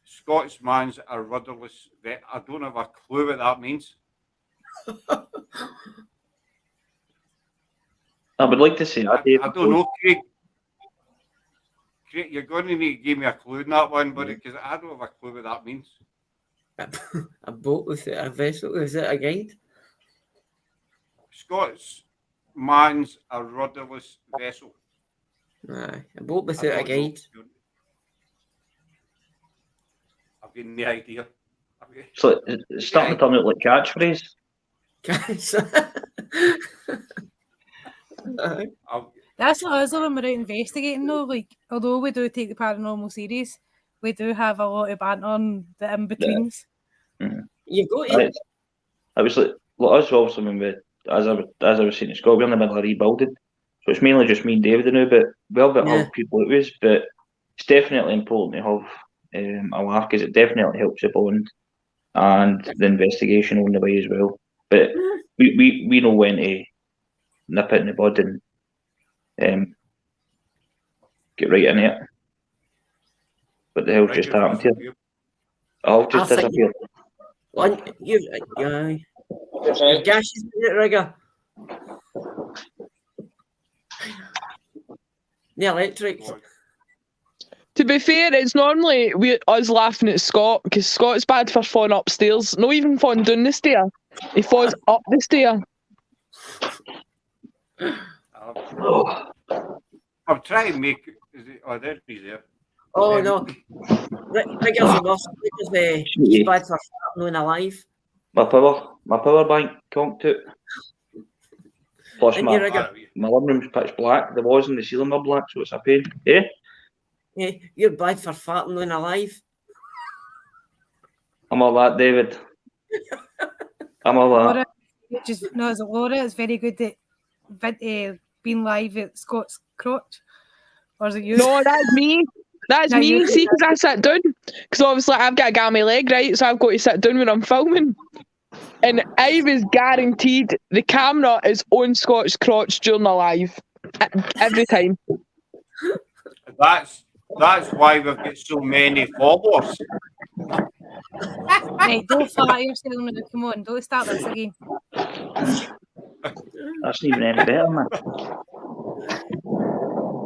[SPEAKER 1] Scots mans are rudderless. I don't have a clue what that means.
[SPEAKER 4] I would like to say that, Dave.
[SPEAKER 1] I don't know, Craig. Craig, you're going to need to give me a clue in that one, buddy, because I don't have a clue what that means.
[SPEAKER 2] A boat with it, a vessel, is it a guide?
[SPEAKER 1] Scots mans a rudderless vessel.
[SPEAKER 2] Aye, a boat
[SPEAKER 1] I
[SPEAKER 2] without a
[SPEAKER 1] don't know.
[SPEAKER 2] guide.
[SPEAKER 1] I've got no idea.
[SPEAKER 4] It's starting to turn out like catchphrase.
[SPEAKER 2] Guys. Aye.
[SPEAKER 5] That's what us when we're out investigating though. Like, although we do take the paranormal serious, we do have a lot of banter on the in-betweens.
[SPEAKER 2] You go to
[SPEAKER 4] Right. I was like us also when we, as I was saying to Scott, we're in the middle of rebuilding. So it's mainly just me and David now, but we'll have other people it was, but it's definitely important to have a laugh because it definitely helps the bond and the investigation on the way as well. But we know when to nip it in the bud and get right in it. But the hell's just happened to you? I'll just
[SPEAKER 2] I think-
[SPEAKER 4] disappear.
[SPEAKER 2] One, you, aye. Your gas is in it, Rigger. The electrics.
[SPEAKER 3] To be fair, it's normally us laughing at Scott because Scott's bad for falling upstairs. Not even falling down the stair. He falls up the stair.
[SPEAKER 1] I'm trying to make. Is it? Oh, there he's there.
[SPEAKER 2] Oh no. Rigger's the worst because he's bad for farting alive.
[SPEAKER 4] My power bank conked out. Plus
[SPEAKER 2] And
[SPEAKER 4] my
[SPEAKER 2] you, Rigger,
[SPEAKER 4] living room's pitch black. The walls and the ceiling are black, so it's a pain. Eh?
[SPEAKER 2] you're bad for farting when alive.
[SPEAKER 4] I'm all that, David. I'm all that.
[SPEAKER 5] Laura, is it Laura? It's very good at being live at Scott's crotch. Or is it you?
[SPEAKER 3] No, that's me. That's
[SPEAKER 5] No,
[SPEAKER 3] me.
[SPEAKER 5] you-
[SPEAKER 3] See, because I sit down. Because obviously I've got to get on my leg, right? So I've got to sit down when I'm filming. And I was guaranteed the camera is on Scott's crotch during the live. Every time.
[SPEAKER 1] That's why we've got so many followers.
[SPEAKER 5] Right, don't flatter yourself now. Come on, don't start this again.
[SPEAKER 4] That's not even any better, man.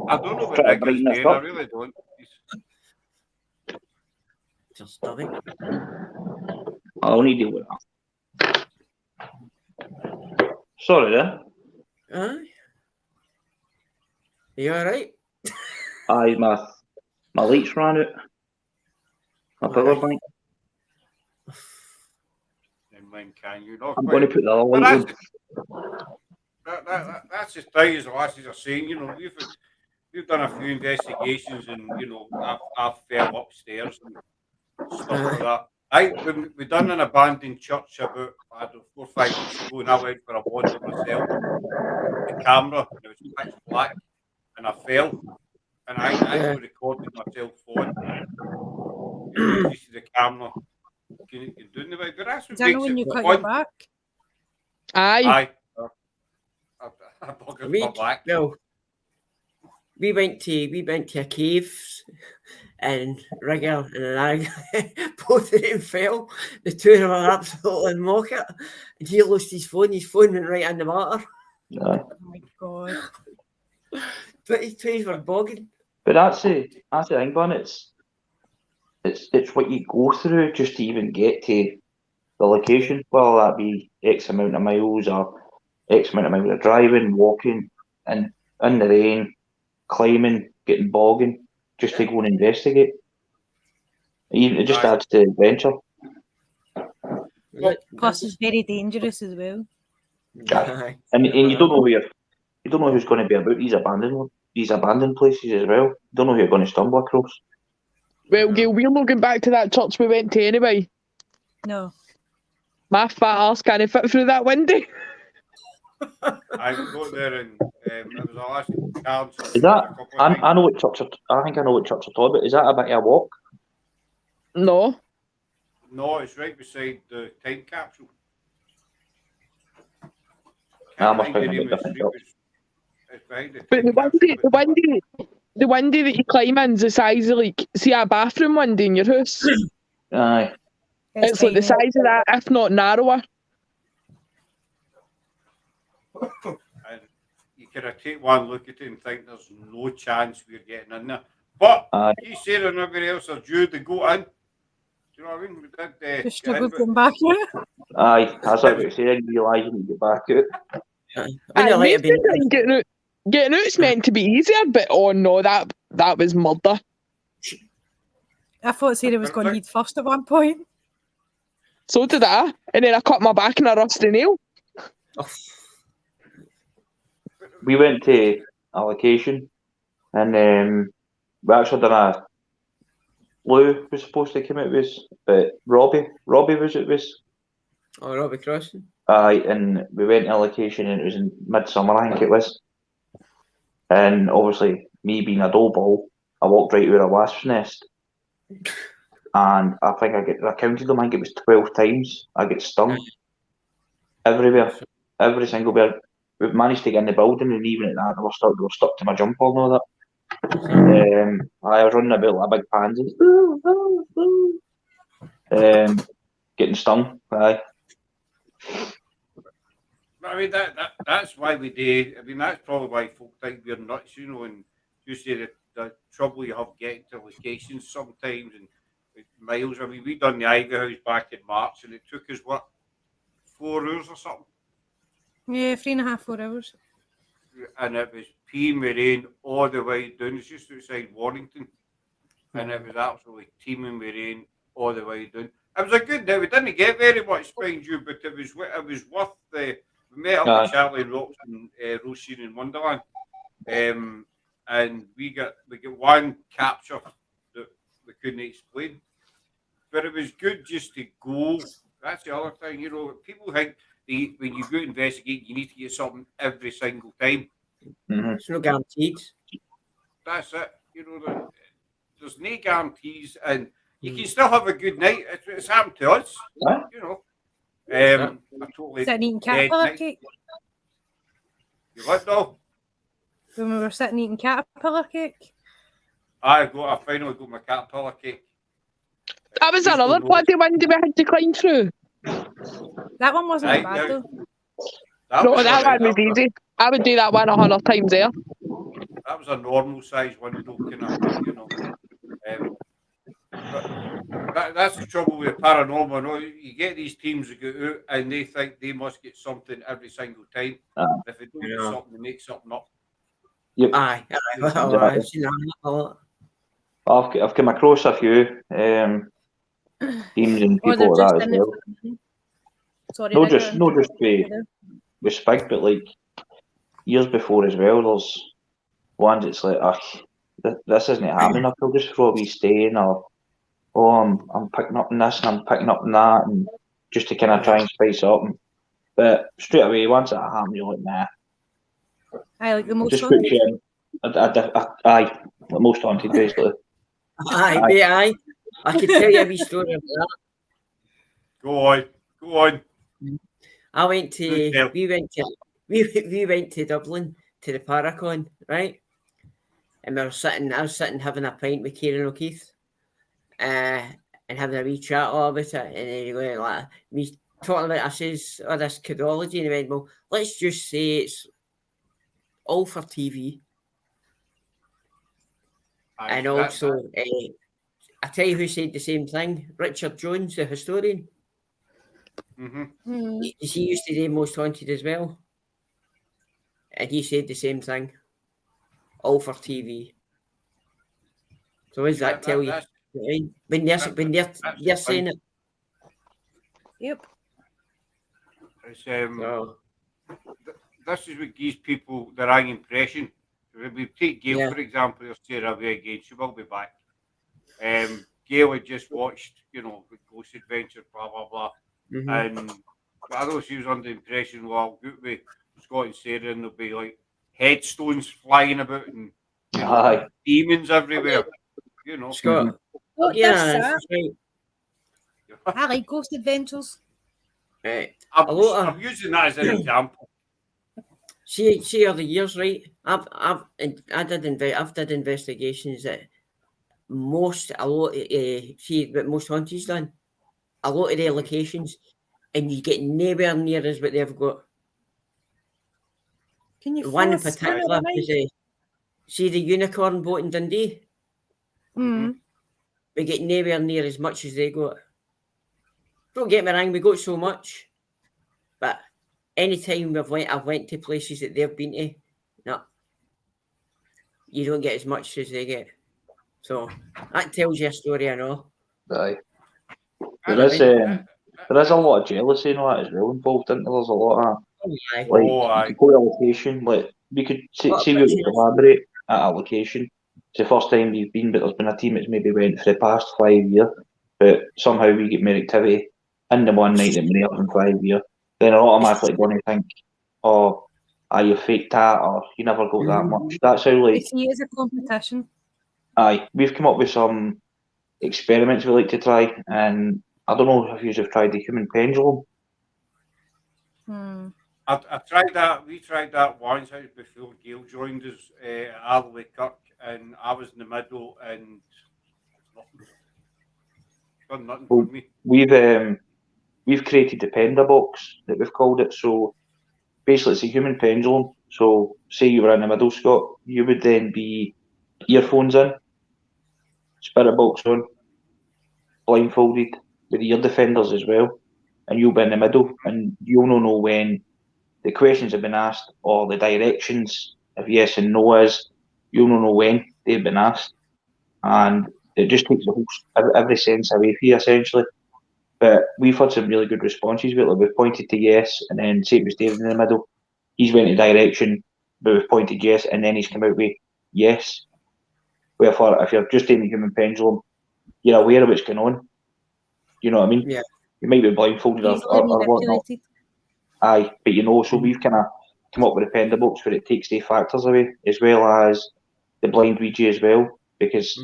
[SPEAKER 1] I don't know what
[SPEAKER 4] Try to
[SPEAKER 1] Rigger's
[SPEAKER 4] brighten this
[SPEAKER 1] doing. I
[SPEAKER 4] up.
[SPEAKER 1] really don't.
[SPEAKER 2] Just done it.
[SPEAKER 4] I'll only deal with that. Sorry then.
[SPEAKER 2] Aye. You alright?
[SPEAKER 4] Aye, my lights ran out. My power bank.
[SPEAKER 1] And when can you not?
[SPEAKER 4] I'm going to put the other
[SPEAKER 1] But
[SPEAKER 4] light on.
[SPEAKER 1] that's the thing, as the lasses are saying. You know, we've done a few investigations, and you know, I've fell upstairs and stuff like that. We done an abandoned church about 4 or 5 weeks ago, and I went for a wander myself. The camera, and it was pitch black, and I fell, and I actually recorded myself falling. You see the camera. Can you do the way? But that's what
[SPEAKER 5] Is that
[SPEAKER 1] makes
[SPEAKER 5] when
[SPEAKER 1] it
[SPEAKER 5] you cut
[SPEAKER 1] fun.
[SPEAKER 5] your back?
[SPEAKER 3] Aye.
[SPEAKER 1] I buggered my back.
[SPEAKER 2] Well, we went to a cave, and Rigger and I both of them fell. The two of them were absolutely in mock it, and he lost his phone. His phone went right in the water.
[SPEAKER 4] Aye.
[SPEAKER 5] Oh my god.
[SPEAKER 2] 20 were bogging.
[SPEAKER 4] But that's the thing, Bun. It's what you go through just to even get to the location. Whether that be X amount of miles or X amount of miles of driving, walking, and in the rain, climbing, getting bogging, just to go and investigate. Even it just adds to the adventure.
[SPEAKER 5] Plus, it's very dangerous as well.
[SPEAKER 4] And you don't know who's going to be about these abandoned places as well. You don't know who you're going to stumble across.
[SPEAKER 3] Well, Gail, we're not going back to that church we went to anyway.
[SPEAKER 5] No.
[SPEAKER 3] My fat arse can't fit through that window.
[SPEAKER 1] I got there and it was the last council.
[SPEAKER 4] Is that? I know what church. I think I know what church you're talking about. Is that a bit of a walk?
[SPEAKER 3] No.
[SPEAKER 1] No, it's right beside the time capsule.
[SPEAKER 4] I must be thinking about different church.
[SPEAKER 1] It's behind the
[SPEAKER 3] But the window that you climb in is the size of, like, see a bathroom window in your house.
[SPEAKER 4] Aye.
[SPEAKER 3] It's like the size of that, if not narrower.
[SPEAKER 1] And you can take one look at it and think there's no chance we're getting in there. But you said and everybody else are due to go in. Do you know what I mean? We did
[SPEAKER 5] just struggled getting back out.
[SPEAKER 4] Aye, that's what I was saying. You realise you need to get back out.
[SPEAKER 3] Getting out's meant to be easier, but oh no, that was murder.
[SPEAKER 5] I thought Sarah was going to lead first at one point.
[SPEAKER 3] So did I, and then I cut my back in a rusty nail.
[SPEAKER 4] We went to a location, and we actually done a. Lou was supposed to come out with us, but Robbie was it with us.
[SPEAKER 2] Oh, Robbie Crossing.
[SPEAKER 4] Aye, and we went to a location, and it was in midsummer, I think it was. And obviously, me being a dough ball, I walked right over a wasp's nest. And I think I counted them, I think it was 12 times. I get stung. Everywhere. Every single bit. We've managed to get in the building, and even at that, we were stuck to my jump ball and all that. I was running about like a big pansy. Getting stung. Aye.
[SPEAKER 1] I mean, that's why we do. I mean, that's probably why folk think we're nuts, you know, and you say the trouble you have getting to locations sometimes and miles. I mean, we done the Ivy House back in March, and it took us, 4 hours or something?
[SPEAKER 5] Yeah, 3.5, 4 hours.
[SPEAKER 1] And it was peeing with rain all the way down. It's just outside Warrington. And it was absolutely teeming with rain all the way down. It was a good day. We didn't get very much, mind you, but it was worth the. We met up with Charlie Rocks and Roisin in Wonderland, and we get one capture that we couldn't explain, but it was good just to go. That's the other thing, you know. People think when you go investigate, you need to get something every single time.
[SPEAKER 2] Mm-hmm. It's no guaranteed.
[SPEAKER 1] That's it. You know, there's no guarantees, and you can still have a good night. It's happened to us, you know. I totally
[SPEAKER 5] sitting eating caterpillar cake.
[SPEAKER 1] You what though?
[SPEAKER 5] When we were sitting eating caterpillar cake.
[SPEAKER 1] I finally got my caterpillar cake.
[SPEAKER 3] That was another bloody window we had to climb through.
[SPEAKER 5] That one wasn't bad though.
[SPEAKER 3] That one was easy. I would do that one 100 times there.
[SPEAKER 1] That was a normal size window, kind of, you know. But that's the trouble with paranormal. No, you get these teams that go out and they think they must get something every single time. If they don't get something, they make something up.
[SPEAKER 4] Yep.
[SPEAKER 2] Aye. I've seen that a lot.
[SPEAKER 4] I've come across a few teams and people like that as well.
[SPEAKER 5] Sorry,
[SPEAKER 4] not just with Spig, but like years before as well. There's ones that's like, this isn't happening. I'll just throw a wee stain, or I'm picking up on this and I'm picking up on that, and just to kind of try and spice up. But straight away, once that happens, you're like, nah.
[SPEAKER 5] I like the most
[SPEAKER 4] just
[SPEAKER 5] haunted.
[SPEAKER 4] Aye, the most haunted, basically.
[SPEAKER 2] Aye. I could tell you a wee story about that.
[SPEAKER 1] Go on.
[SPEAKER 2] We went to Dublin to the Paracon, right? And I was sitting having a pint with Kieran O'Keefe, and having a wee chat all about it. And then he went like, me talking about, I says, this codology, and he went, well, let's just say it's all for TV. And also, I tell you who said the same thing. Richard Jones, the historian. He used to do Most Haunted as well. And he said the same thing. All for TV. So what does that tell you? When they're saying it.
[SPEAKER 5] Yep.
[SPEAKER 1] It's, this is what gives people the wrong impression. If we take Gail, for example, he'll stay away again. She will be back. Gail had just watched, the Ghost Adventure, blah, blah, blah. And I know she was under the impression, well, good with Scott and Sarah, and there'll be like headstones flying about and demons everywhere.
[SPEAKER 2] Scott.
[SPEAKER 5] I like Ghost Adventures.
[SPEAKER 1] I'm using that as an example.
[SPEAKER 2] See over the years, right? I've did investigations that most Haunted's done. A lot of their locations, and you get nowhere near as what they've got.
[SPEAKER 5] Can you
[SPEAKER 2] one in particular is see the unicorn boat in Dundee? We get nowhere near as much as they got. Don't get me wrong, we got so much, but anytime I've went to places that they've been to, no, you don't get as much as they get. So that tells you a story, I know.
[SPEAKER 4] Aye. There is a lot of jealousy in that as well involved, isn't there? There's a lot of you go to a location, like we could say we would collaborate at a location. It's the first time we've been, but there's been a team that's maybe went for the past 5 years, but somehow we get more activity in the one night that we're there in 5 years. Then I'm automatically going to think, oh, are you fake that, or you never go that much. That's how
[SPEAKER 5] It is a competition.
[SPEAKER 4] Aye, we've come up with some experiments we like to try, and I don't know if you've tried the human pendulum.
[SPEAKER 1] I tried that. We tried that once out before Gail joined us at Alloway Kirk, and I was in the middle, and done nothing for me.
[SPEAKER 4] We've created the Penda box that we've called it. So basically, it's a human pendulum. So say you were in the middle, Scott, you would then be earphones in, spirit box on, blindfolded with the ear defenders as well, and you'll be in the middle, and you'll not know when the questions have been asked or the directions of yes and no is. You'll not know when they've been asked, and it just takes the whole every sense away from you essentially. But we've had some really good responses. We've pointed to yes, and then say it was David in the middle. He's went a direction, but we've pointed yes, and then he's come out with yes. Wherefore, if you're just doing the human pendulum, you're aware of what's going on. You know what I mean?
[SPEAKER 2] Yeah.
[SPEAKER 4] You might be blindfolded or whatnot. Aye, but so we've kind of come up with a Penda box where it takes the factors away, as well as the blind Ouija as well, because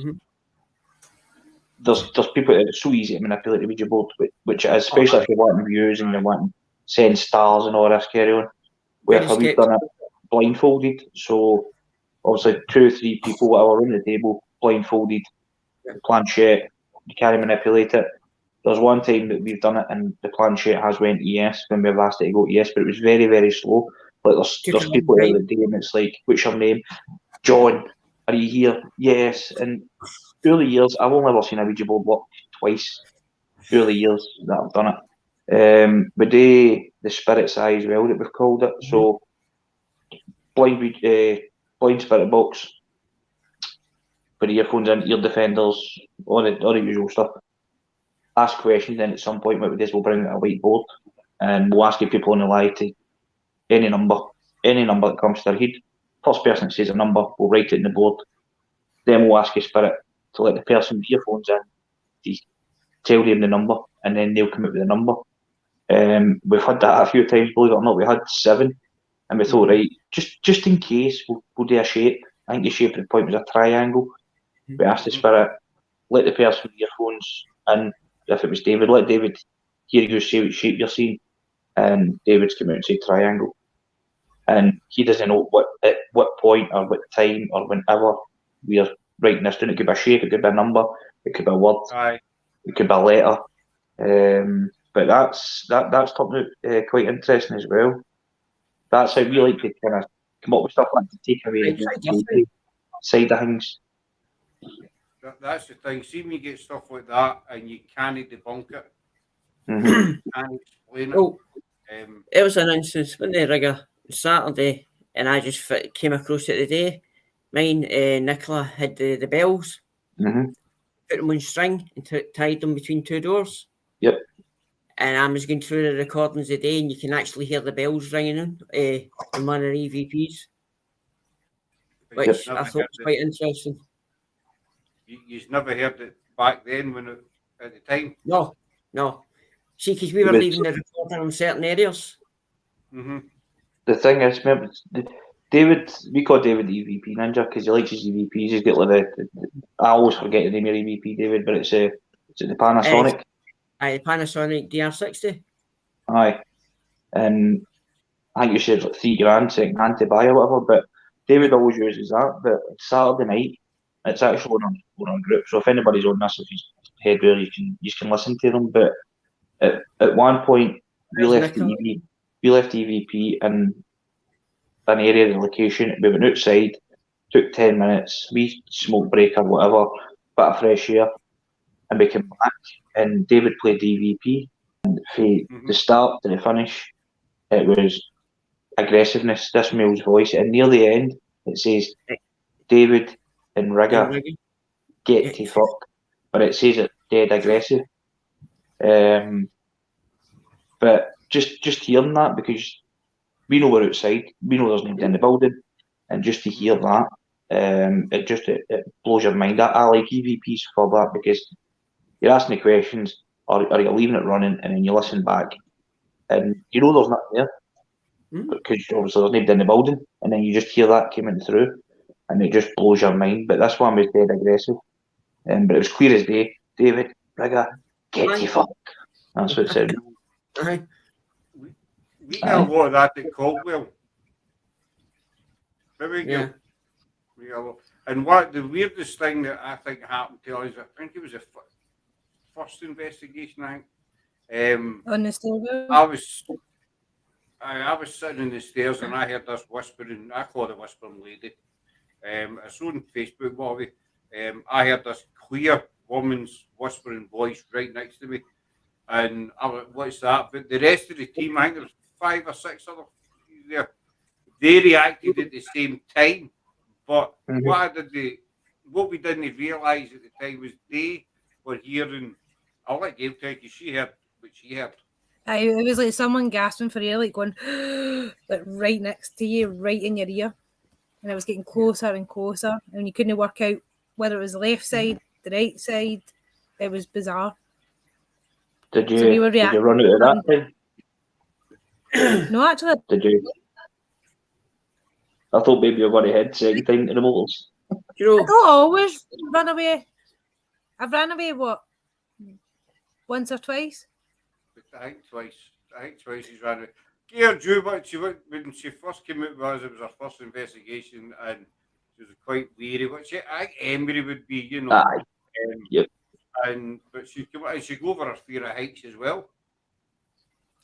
[SPEAKER 4] there's people that it's so easy to manipulate the Ouija board, which it is, especially if you're wanting views and you're wanting send stars and all this carry on. Wherefore we've done it blindfolded, so obviously 2 or 3 people that are around the table, blindfolded, planchette, you can't manipulate it. There's one time that we've done it and the planchette has went yes when we've asked it to go yes, but it was very, very slow. Like there's people out the day and it's like, what's your name? John, are you here? Yes. And through the years, I've only ever seen a Ouija board work twice through the years that I've done it. We do the spirit's eye as well that we've called it. So blind spirit box, put earphones in, ear defenders, all the usual stuff. Ask questions, then at some point what we do is we'll bring out a whiteboard and we'll ask people on the live to any number that comes to their head. First person that says a number, we'll write it in the board. Then we'll ask a spirit to let the person with earphones in to tell them the number, and then they'll come up with the number. We've had that a few times, believe it or not. We had 7, and we thought, right, just in case, we'll do a shape. I think the shape at the point was a triangle. We asked the spirit, let the person with earphones in. If it was David, let David hear you say what shape you're seeing, and David's come out and say triangle, and he doesn't know at what point or what time or whenever we are writing this down. It could be a shape, it could be a number, it could be a word, it could be a letter. But that's something quite interesting as well. That's how we like to kind of come up with stuff like to take away the side of things.
[SPEAKER 1] That's the thing. See me get stuff like that, and you can't debunk it.
[SPEAKER 4] Mm-hmm.
[SPEAKER 1] You can't explain it.
[SPEAKER 2] Well, it was an instance when the rigger Saturday, and I just came across it the day. Mine, Nicola had the bells,
[SPEAKER 4] Mm-hmm.
[SPEAKER 2] put them on string and tied them between two doors.
[SPEAKER 4] Yep.
[SPEAKER 2] And I was going through the recordings today, and you can actually hear the bells ringing on one of the EVPs,
[SPEAKER 1] But
[SPEAKER 2] which
[SPEAKER 1] you've
[SPEAKER 2] I
[SPEAKER 1] never
[SPEAKER 2] thought
[SPEAKER 1] heard
[SPEAKER 2] was quite interesting.
[SPEAKER 1] You've never heard it back then at the time.
[SPEAKER 2] No. See, because we were
[SPEAKER 4] But-
[SPEAKER 2] leaving the recorder in certain areas.
[SPEAKER 1] Mm-hmm.
[SPEAKER 4] The thing is, remember, David, we call David the EVP Ninja because he likes his EVPs. He's got like I always forget the name of your EVP, David, but it's the Panasonic.
[SPEAKER 2] The Panasonic DR60.
[SPEAKER 4] Aye. And I think you said like $3,000 second hand to buy or whatever, but David always uses that. But it's Saturday night, it's actually on group. So if anybody's on this, if he's head there, you can listen to them. But at one point we left the EVP in an area of the location. We went outside, took 10 minutes, we smoke break or whatever, bit of fresh air, and we came back and David played the EVP. And from the start to the finish, it was aggressiveness, this male's voice, and near the end it says David and Rigger get to fuck, but it says it dead aggressive. But just hearing that, because we know we're outside, we know there's nobody in the building, and just to hear that, it blows your mind. I like EVPs for that, because you're asking the questions, are you leaving it running, and then you listen back, and you know there's nothing there, because obviously there's nobody in the building, and then you just hear that coming through, and it just blows your mind. But this one was dead aggressive, but it was clear as day. David, Rigger, get to fuck. That's what it said.
[SPEAKER 1] We got a lot of that at Caldwell. And what the weirdest thing that I think happened to us, I think it was the first investigation. I think
[SPEAKER 5] On the stairwell?
[SPEAKER 1] I was sitting in the stairs and I heard this whispering. I call it a whispering lady. It's on Facebook, Bobby. I heard this clear woman's whispering voice right next to me, and I went, "What's that?" But the rest of the team, I think there was 5 or 6 other there. They reacted at the same time, but what we didn't realise at the time was they were hearing. I'll let Gail tell you. She heard what she heard.
[SPEAKER 5] It was like someone gasping for air, like going, like right next to you, right in your ear, and it was getting closer and closer, and you couldn't work out whether it was the left side, the right side. It was bizarre.
[SPEAKER 4] Did you run out of that thing?
[SPEAKER 5] No, actually.
[SPEAKER 4] Did you? I thought maybe you were going to head second time to the motors.
[SPEAKER 5] I don't always run away. I've ran away, what, once or twice?
[SPEAKER 1] I think twice she's ran away. Gail drew, but when she first came out with us, it was her first investigation, and she was quite weary, which I think Emery would be, you know.
[SPEAKER 4] Yep.
[SPEAKER 1] But she came out and she go over her fear of heights as well.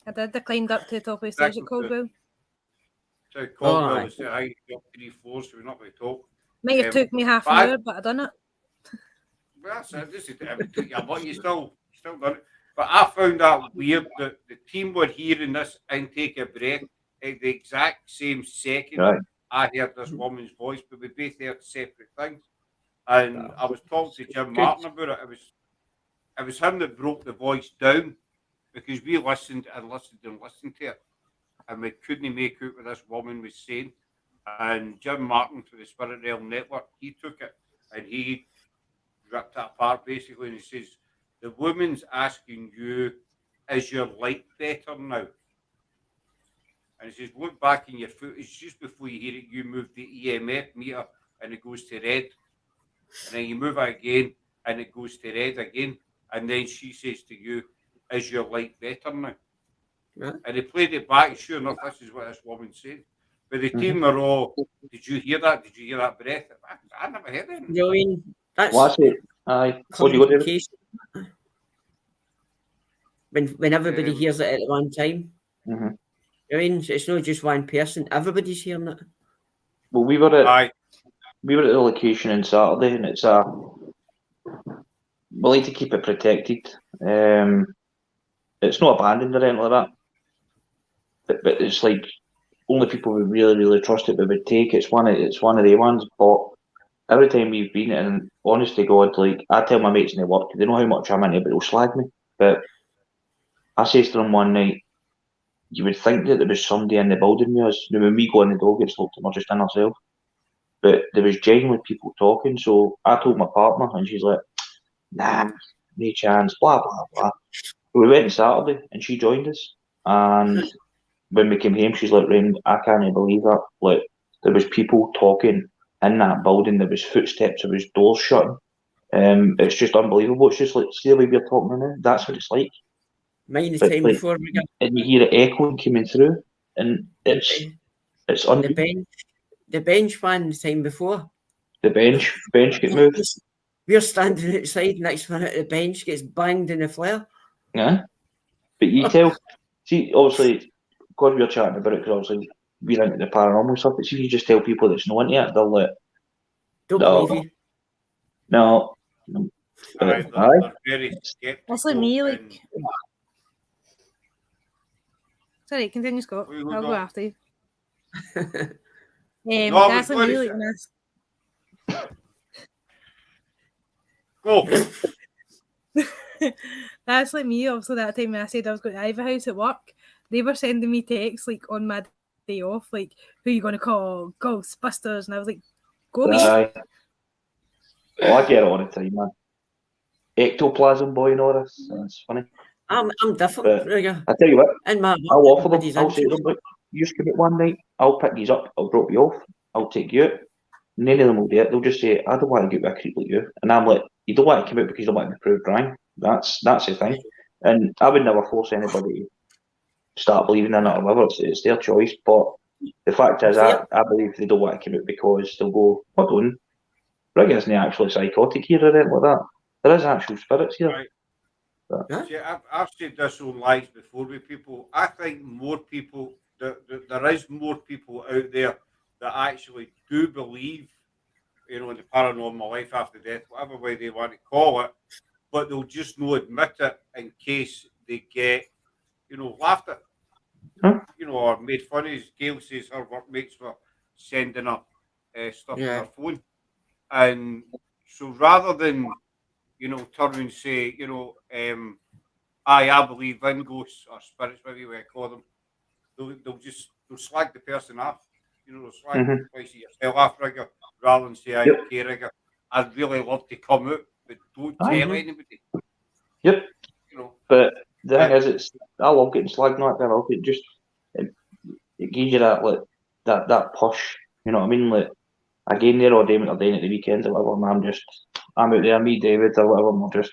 [SPEAKER 5] I did. I climbed up to the top of the stairs at Caldwell.
[SPEAKER 1] So Caldwell was the height, up 3 floors, so we're not going to talk.
[SPEAKER 5] Might have took me half an hour, but I done it.
[SPEAKER 1] Well, that's it. It took you a lot. You still done it. But I found that weird that the team were hearing this intake of breath at the exact same second.
[SPEAKER 4] Right.
[SPEAKER 1] I heard this woman's voice, but we both heard separate things. And I was talking to Jim Martin about it. It was him that broke the voice down, because we listened and listened and listened to it, and we couldn't make out what this woman was saying. And Jim Martin for the Spirit Realm Network, he took it and he ripped it apart basically, and he says, the woman's asking you, is your light better now? And he says, look back in your footage, just before you hear it, you move the EMF meter and it goes to red. And then you move it again and it goes to red again. And then she says to you, is your light better now? Yeah. And he played it back, sure enough, this is what this woman said. But the team were all, did you hear that? Did you hear that breath? I never heard it.
[SPEAKER 2] You know what I mean? That's
[SPEAKER 4] Aye. What do you got there?
[SPEAKER 2] When everybody hears it at one time.
[SPEAKER 4] Mm-hmm.
[SPEAKER 2] I mean, it's not just one person, everybody's hearing it.
[SPEAKER 4] Well, we were at the location on Saturday, and it's we like to keep it protected. It's not abandoned or anything like that, but it's like only people we really trust it we would take. It's one of the ones. But every time we've been, and honest to God, like I tell my mates in the work, they know how much I'm into it, but they'll slag me. But I says to them one night, you would think that there was somebody in the building with us. Now, when we go in the door, it's looked at, we're just in ourselves. But there was genuine people talking. So I told my partner, and she's like, nah, no chance, blah, blah, blah. We went on Saturday, and she joined us. And when we came home, she's like, Raymond, I can't believe that. Like, there was people talking in that building. There was footsteps. There was doors shutting. It's just unbelievable. It's just like, see the way we're talking now? That's what it's like.
[SPEAKER 2] Mine the
[SPEAKER 4] But,
[SPEAKER 2] time
[SPEAKER 4] like,
[SPEAKER 2] before we got
[SPEAKER 4] and you hear it echoing coming through, and it's
[SPEAKER 2] the
[SPEAKER 4] unreal.
[SPEAKER 2] bench one the time before.
[SPEAKER 4] The bench get moved.
[SPEAKER 2] We're standing outside, next minute the bench gets banged in the flare.
[SPEAKER 4] Yeah, but you tell, see, obviously, God, we're chatting about it because obviously we're into the paranormal stuff. But see, if you just tell people that's not into it, they'll like,
[SPEAKER 2] Don't
[SPEAKER 4] no,
[SPEAKER 2] believe you.
[SPEAKER 4] no.
[SPEAKER 1] They're
[SPEAKER 4] Aye.
[SPEAKER 1] very skeptical.
[SPEAKER 5] That's like me, like.
[SPEAKER 1] and
[SPEAKER 5] Sorry, continue, Scott.
[SPEAKER 1] We will
[SPEAKER 5] I'll
[SPEAKER 1] go.
[SPEAKER 5] go after you.
[SPEAKER 1] No, I
[SPEAKER 5] That's
[SPEAKER 1] was
[SPEAKER 5] like me,
[SPEAKER 1] going
[SPEAKER 5] like
[SPEAKER 1] to
[SPEAKER 5] when
[SPEAKER 1] Go.
[SPEAKER 5] that's like me. Also, that time when I said I was going to Ivy House at work, they were sending me texts like on my day off, like, who are you going to call? Ghostbusters. And I was like, go me.
[SPEAKER 4] Aye. Oh, I get it all the time, man. Ectoplasm boy and all this. That's funny.
[SPEAKER 2] I'm different.
[SPEAKER 4] But
[SPEAKER 2] Rigger.
[SPEAKER 4] I tell you what,
[SPEAKER 2] In my
[SPEAKER 4] I'll offer them.
[SPEAKER 2] everybody's
[SPEAKER 4] I'll say to them, look, you just come out one night, I'll pick you up, I'll drop you off, I'll take you out. None of them will do it. They'll just say, I don't want to get with a creep like you. And I'm like, you don't want to come out because you don't want to be proved wrong. That's the thing. And I would never force anybody to start believing in it or whatever. It's their choice. But the fact is, I believe they don't want to come out because they'll go, hold on, Rigg isn't actually psychotic here or anything like that. There is actual spirits here.
[SPEAKER 1] Right.
[SPEAKER 2] Huh?
[SPEAKER 1] See, I've said this on lives before with people. I think more people, there is more people out there that actually do believe, in the paranormal, life after death, whatever way they want to call it, but they'll just not admit it in case they get, laughed at,
[SPEAKER 4] Huh?
[SPEAKER 1] or made fun of. Gail says her workmates were sending her stuff on her phone. And so rather than, turn and say, I believe in ghosts or spirits, whatever you want to call them, they'll slag the person off. They'll slag the place of yourself off, Rigger, rather than say, okay, Rigger, I'd really love to come out, but don't tell anybody.
[SPEAKER 4] Yep. But the thing is, I love getting slagged like that. I love it. Just it gives you that like that push. You know what I mean? Like again, they're all doing what they're doing at the weekends or whatever. And I'm out there, me, David, or whatever. And we're just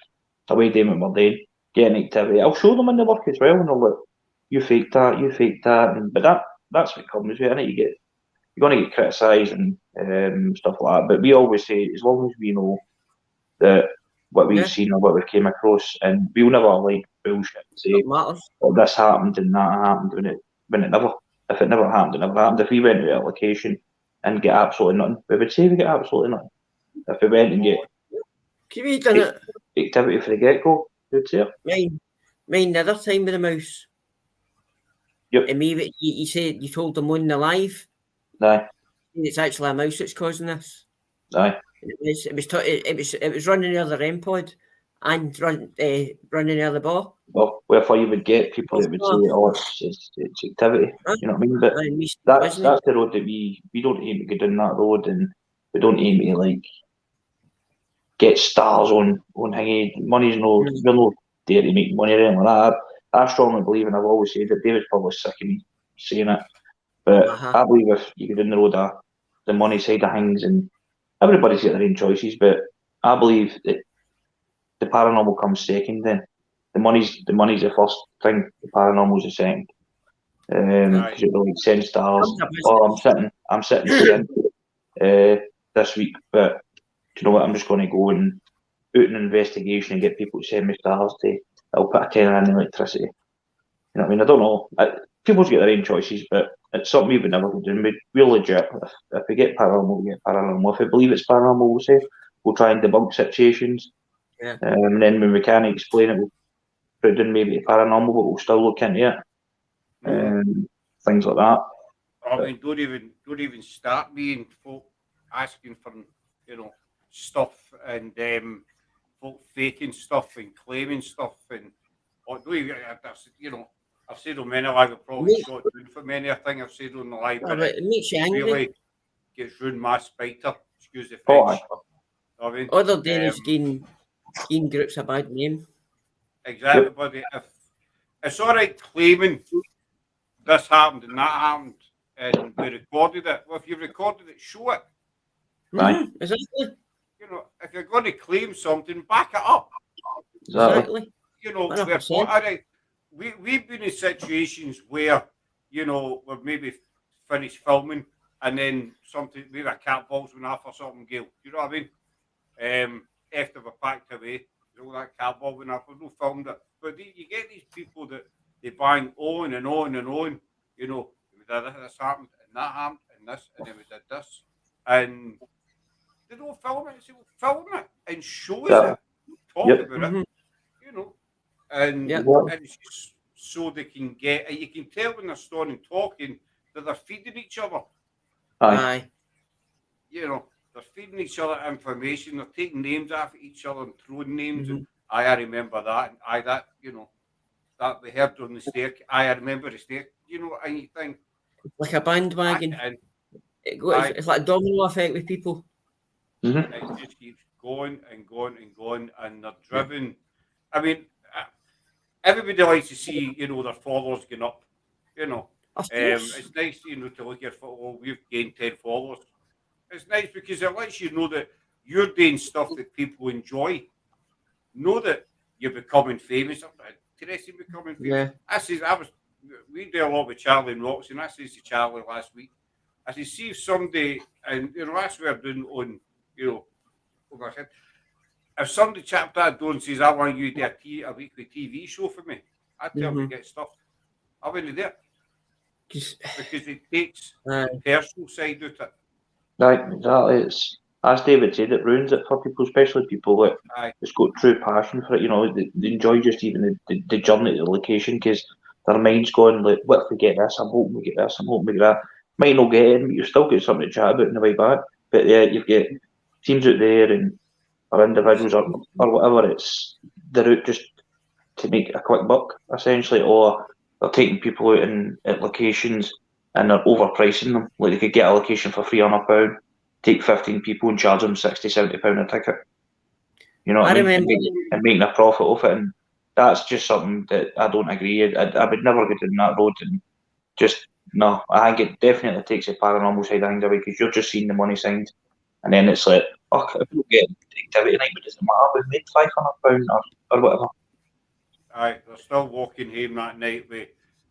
[SPEAKER 4] away doing what we're doing, getting activity. I'll show them in the work as well, and they're like, "You faked that, you faked that." But that's what comes with it. You're going to get criticised and stuff like that. But we always say, as long as we know that what we've seen or what we came across, and we'll never like bullshit and say, "Oh, this happened and that happened," when it never. If it never happened, it never happened. If we went to a location and get absolutely nothing, we would say we get absolutely nothing. If we went and get activity for the get-go, we would say it.
[SPEAKER 2] Mine the other time with the mouse.
[SPEAKER 4] Yep.
[SPEAKER 2] And me, you said you told them on the live.
[SPEAKER 4] Aye.
[SPEAKER 2] It's actually a mouse that's causing this.
[SPEAKER 4] Aye.
[SPEAKER 2] It was running the other end pod and running the other ball.
[SPEAKER 4] Well, wherefore you would get people that would say, "Oh, it's activity," you know what I mean? But that's the road that we don't aim to go down that road, and we don't aim to like get stars on thingy. Money's we're not there to make money or anything like that. I strongly believe, and I've always said that. David's probably sick of me saying it, but I believe if you go down the road of the money side of things, and everybody's got their own choices, but I believe that the paranormal comes second. Then the money's the first thing. The paranormal's the second. Because you're like send stars. Oh, I'm sitting skiing this week, but do you know what? I'm just going to go and out an investigation and get people to send me stars to. I'll put a tenner in electricity. You know what I mean? I don't know. People's got their own choices, but it's something we would never do. We're legit. If we get paranormal, we get paranormal. If we believe it's paranormal, we'll try and debunk situations.
[SPEAKER 2] Yeah.
[SPEAKER 4] And then when we can't explain it, we'll put it in maybe paranormal, but we'll still look into it. Things like that.
[SPEAKER 1] I mean, don't even start me folk asking for, stuff and folk faking stuff and claiming stuff and I've said on many live, I've probably shot down for many a thing I've said on the live,
[SPEAKER 2] but it makes you angry.
[SPEAKER 1] Really gets ruined my spiter. Excuse the French. I mean,
[SPEAKER 2] all they're doing is giving groups a bad name.
[SPEAKER 1] Exactly, yep. Buddy. If it's all right claiming this happened and that happened, and we recorded it. Well, if you recorded it, show it.
[SPEAKER 2] Right. Exactly.
[SPEAKER 1] If you're going to claim something, back it up.
[SPEAKER 2] Exactly.
[SPEAKER 1] All right. We've been in situations where, we've maybe finished filming and then something, maybe a cat falls one off or something, Gail. You know what I mean? After we're packed away, all that cat ball went off, we've not filmed it. But you get these people that they bang on and on and on, this happened and that happened and this and then we did this. And they don't film it. They say, well, film it and show us it. Talk about it, And it's just so they can get, you can tell when they're standing talking that they're feeding each other.
[SPEAKER 2] Aye.
[SPEAKER 1] They're feeding each other information. They're taking names off each other and throwing names. And I remember that. And that we heard on the stair. I remember the stair. And you think
[SPEAKER 2] like a bandwagon. It's like a domino effect with people.
[SPEAKER 1] It just keeps going and going and going, and they're driven. I mean, everybody likes to see their followers going up. It's nice to look at we've gained 10 followers. It's nice because it lets you know that you're doing stuff that people enjoy. Know that you're becoming famous. I'm interested in becoming famous.
[SPEAKER 2] Yeah.
[SPEAKER 1] We do a lot with Charlie and Roxy, and I said to Charlie last week, I said, see if someday, and that's what we're doing on, over my head. If somebody chapped that door and says, I want you to do a weekly TV show for me, I tell them to get stuff. I wouldn't do it. Because it takes the personal side of it.
[SPEAKER 4] Right, exactly. It's, as David said, it ruins it for people, especially people that just got true passion for it. They enjoy just even the journey to the location because their mind's going like, what if we get this? I'm hoping we get this. I'm hoping we get that. Might not get it, but you still get something to chat about on the way back. But yeah, you've got teams out there or individuals or whatever. They're out just to make a quick buck, essentially, or they're taking people out at locations and they're overpricing them. Like they could get a location for £300, take 15 people and charge them £60-70 a ticket. You know what I mean? And making a profit off it. And that's just something that I don't agree. I would never get down that road. And just, no, I think it definitely takes the paranormal side of things away because you're just seeing the money signs. And then it's like, if we get activity night, but does it matter? We've made £500 or whatever.
[SPEAKER 1] Aye, they're still walking home that night with,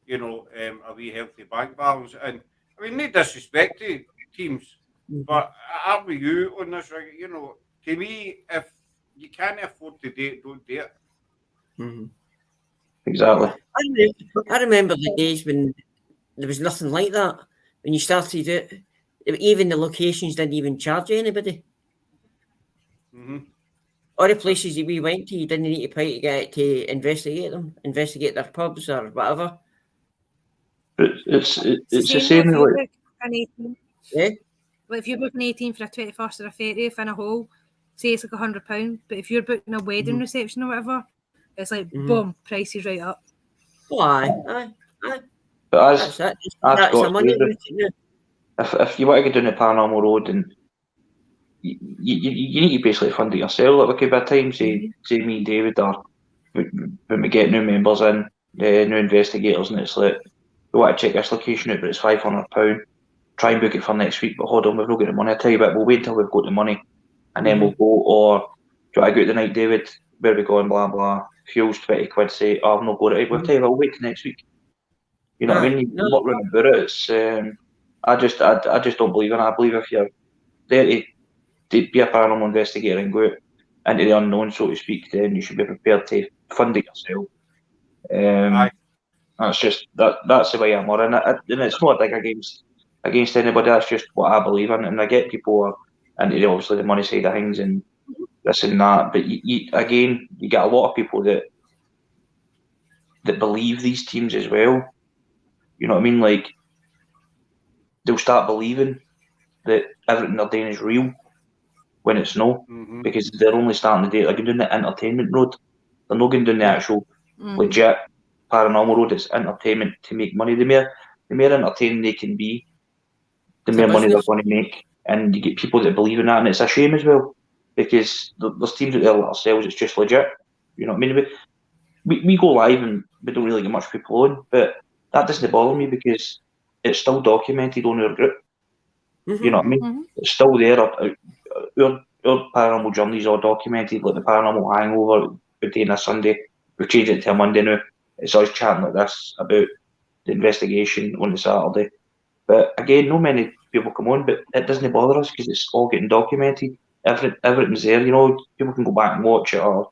[SPEAKER 1] a wee healthy bank balance. And I mean, no disrespect to teams, but are we you on this? To me, if you can't afford to do it, don't do it.
[SPEAKER 4] Exactly.
[SPEAKER 2] I remember the days when there was nothing like that. When you started it, even the locations didn't even charge anybody. All the places that we went to, you didn't need to pay to get to investigate them, investigate their pubs or whatever.
[SPEAKER 4] It's the same like.
[SPEAKER 5] Yeah. Well, if you're booking 18 for a 21st or a 30th in a hall, say it's like £100, but if you're booking a wedding reception or whatever, it's like boom, price is right up.
[SPEAKER 2] Oh, aye.
[SPEAKER 4] But
[SPEAKER 2] that's it. That's a money route.
[SPEAKER 4] If you want to go down the paranormal road and you need to basically fund it yourself. Like, there could be a time, say me and David, or when we get new members in, new investigators, and it's like, we want to check this location out, but it's £500. Try and book it for next week, but hold on, we've not got the money. I tell you what, we'll wait until we've got the money, and then we'll go. Or do you want to go out the night, David? Where are we going? Blah blah. Fuel's £20. Say, I've not got it. We'll tell you, I'll wait till next week. You know what I mean? You're not running about it. It's I just don't believe in it. I believe if you're there to be a paranormal investigator and go out into the unknown, so to speak, then you should be prepared to fund it yourself. That's just that's the way I'm on it, and it's not like against anybody. That's just what I believe in, and I get people are into obviously the money side of things, and this and that. But again, you get a lot of people that believe these teams as well. You know what I mean? Like, they'll start believing that everything they're doing is real when it's no, because they're only starting to do it. Like, doing the entertainment road. They're not going down the actual legit paranormal road. It's entertainment to make money. The more entertaining they can be, the more money they're going to make. And you get people that believe in that, and it's a shame as well, because there's teams out there like ourselves, it's just legit. You know what I mean? We go live and we don't really get much people on, but that doesn't bother me because it's still documented on our group. You know what I mean? It's still there. Our paranormal journeys are documented, like the paranormal hangover we're doing this Sunday. We've changed it to a Monday now. It's us chatting like this about the investigation on the Saturday. But again, not many people come on, but it doesn't bother us because it's all getting documented. Everything's there, you know. People can go back and watch it or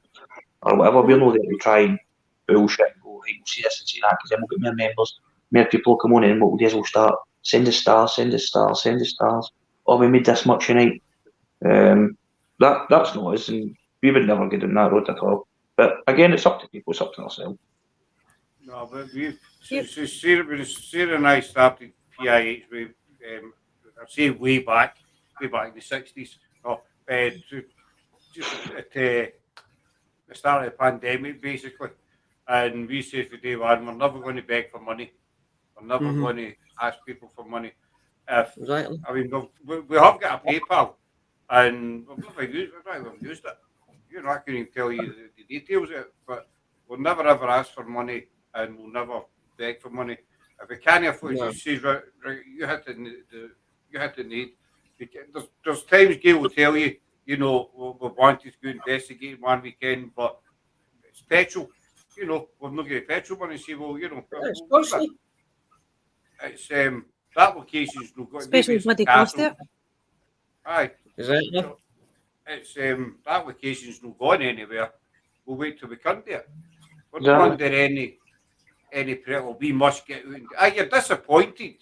[SPEAKER 4] whatever. We're not there to try and bullshit and go, hey, we'll see this and see that, because then we'll get more members, more people will come on in, and what we'll do is we'll start send us stars. Oh, we made this much tonight. That's not us, and we would never get down that road at all. But again, it's up to people, it's up to ourselves.
[SPEAKER 1] No, but Sarah and I started TIME.IT with, I say way back in the 60s. Just at the start of the pandemic, basically. And we said for day one, we're never going to beg for money. We're never going to ask people for money.
[SPEAKER 2] Exactly.
[SPEAKER 1] I mean, we have got a PayPal, and we've never used it. You know, I can't even tell you the details of it, but we'll never ever ask for money, and we'll never beg for money. If we can't afford, you say, right, you hit the need. There's times Gail will tell you, you know, we wanted to go investigate one weekend, but it's petrol. You know, we're not getting petrol money. Say, well, you know, it's that location's not got,
[SPEAKER 5] especially what they cost it.
[SPEAKER 1] Aye,
[SPEAKER 2] Exactly.
[SPEAKER 1] you know, it's that location's not going anywhere. We'll wait till we come there. We're not under any pressure. We must get out. You're disappointed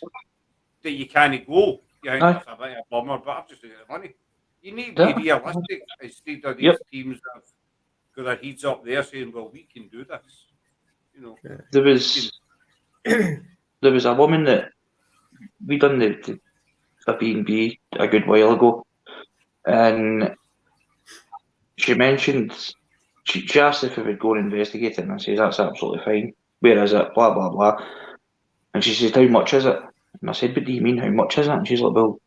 [SPEAKER 1] that you can't go. You think that's a bit of a bummer, but I've just got the money. You need to be realistic instead of these teams that have got their heads up there saying, well, we can do this. You know.
[SPEAKER 4] There was a woman that we done the B&B a good while ago, and she mentioned, she asked if we would go and investigate it, and I said, that's absolutely fine. Where is it? Blah, blah, blah. And she says, how much is it? And I said, what do you mean, how much is it? And she's like, well,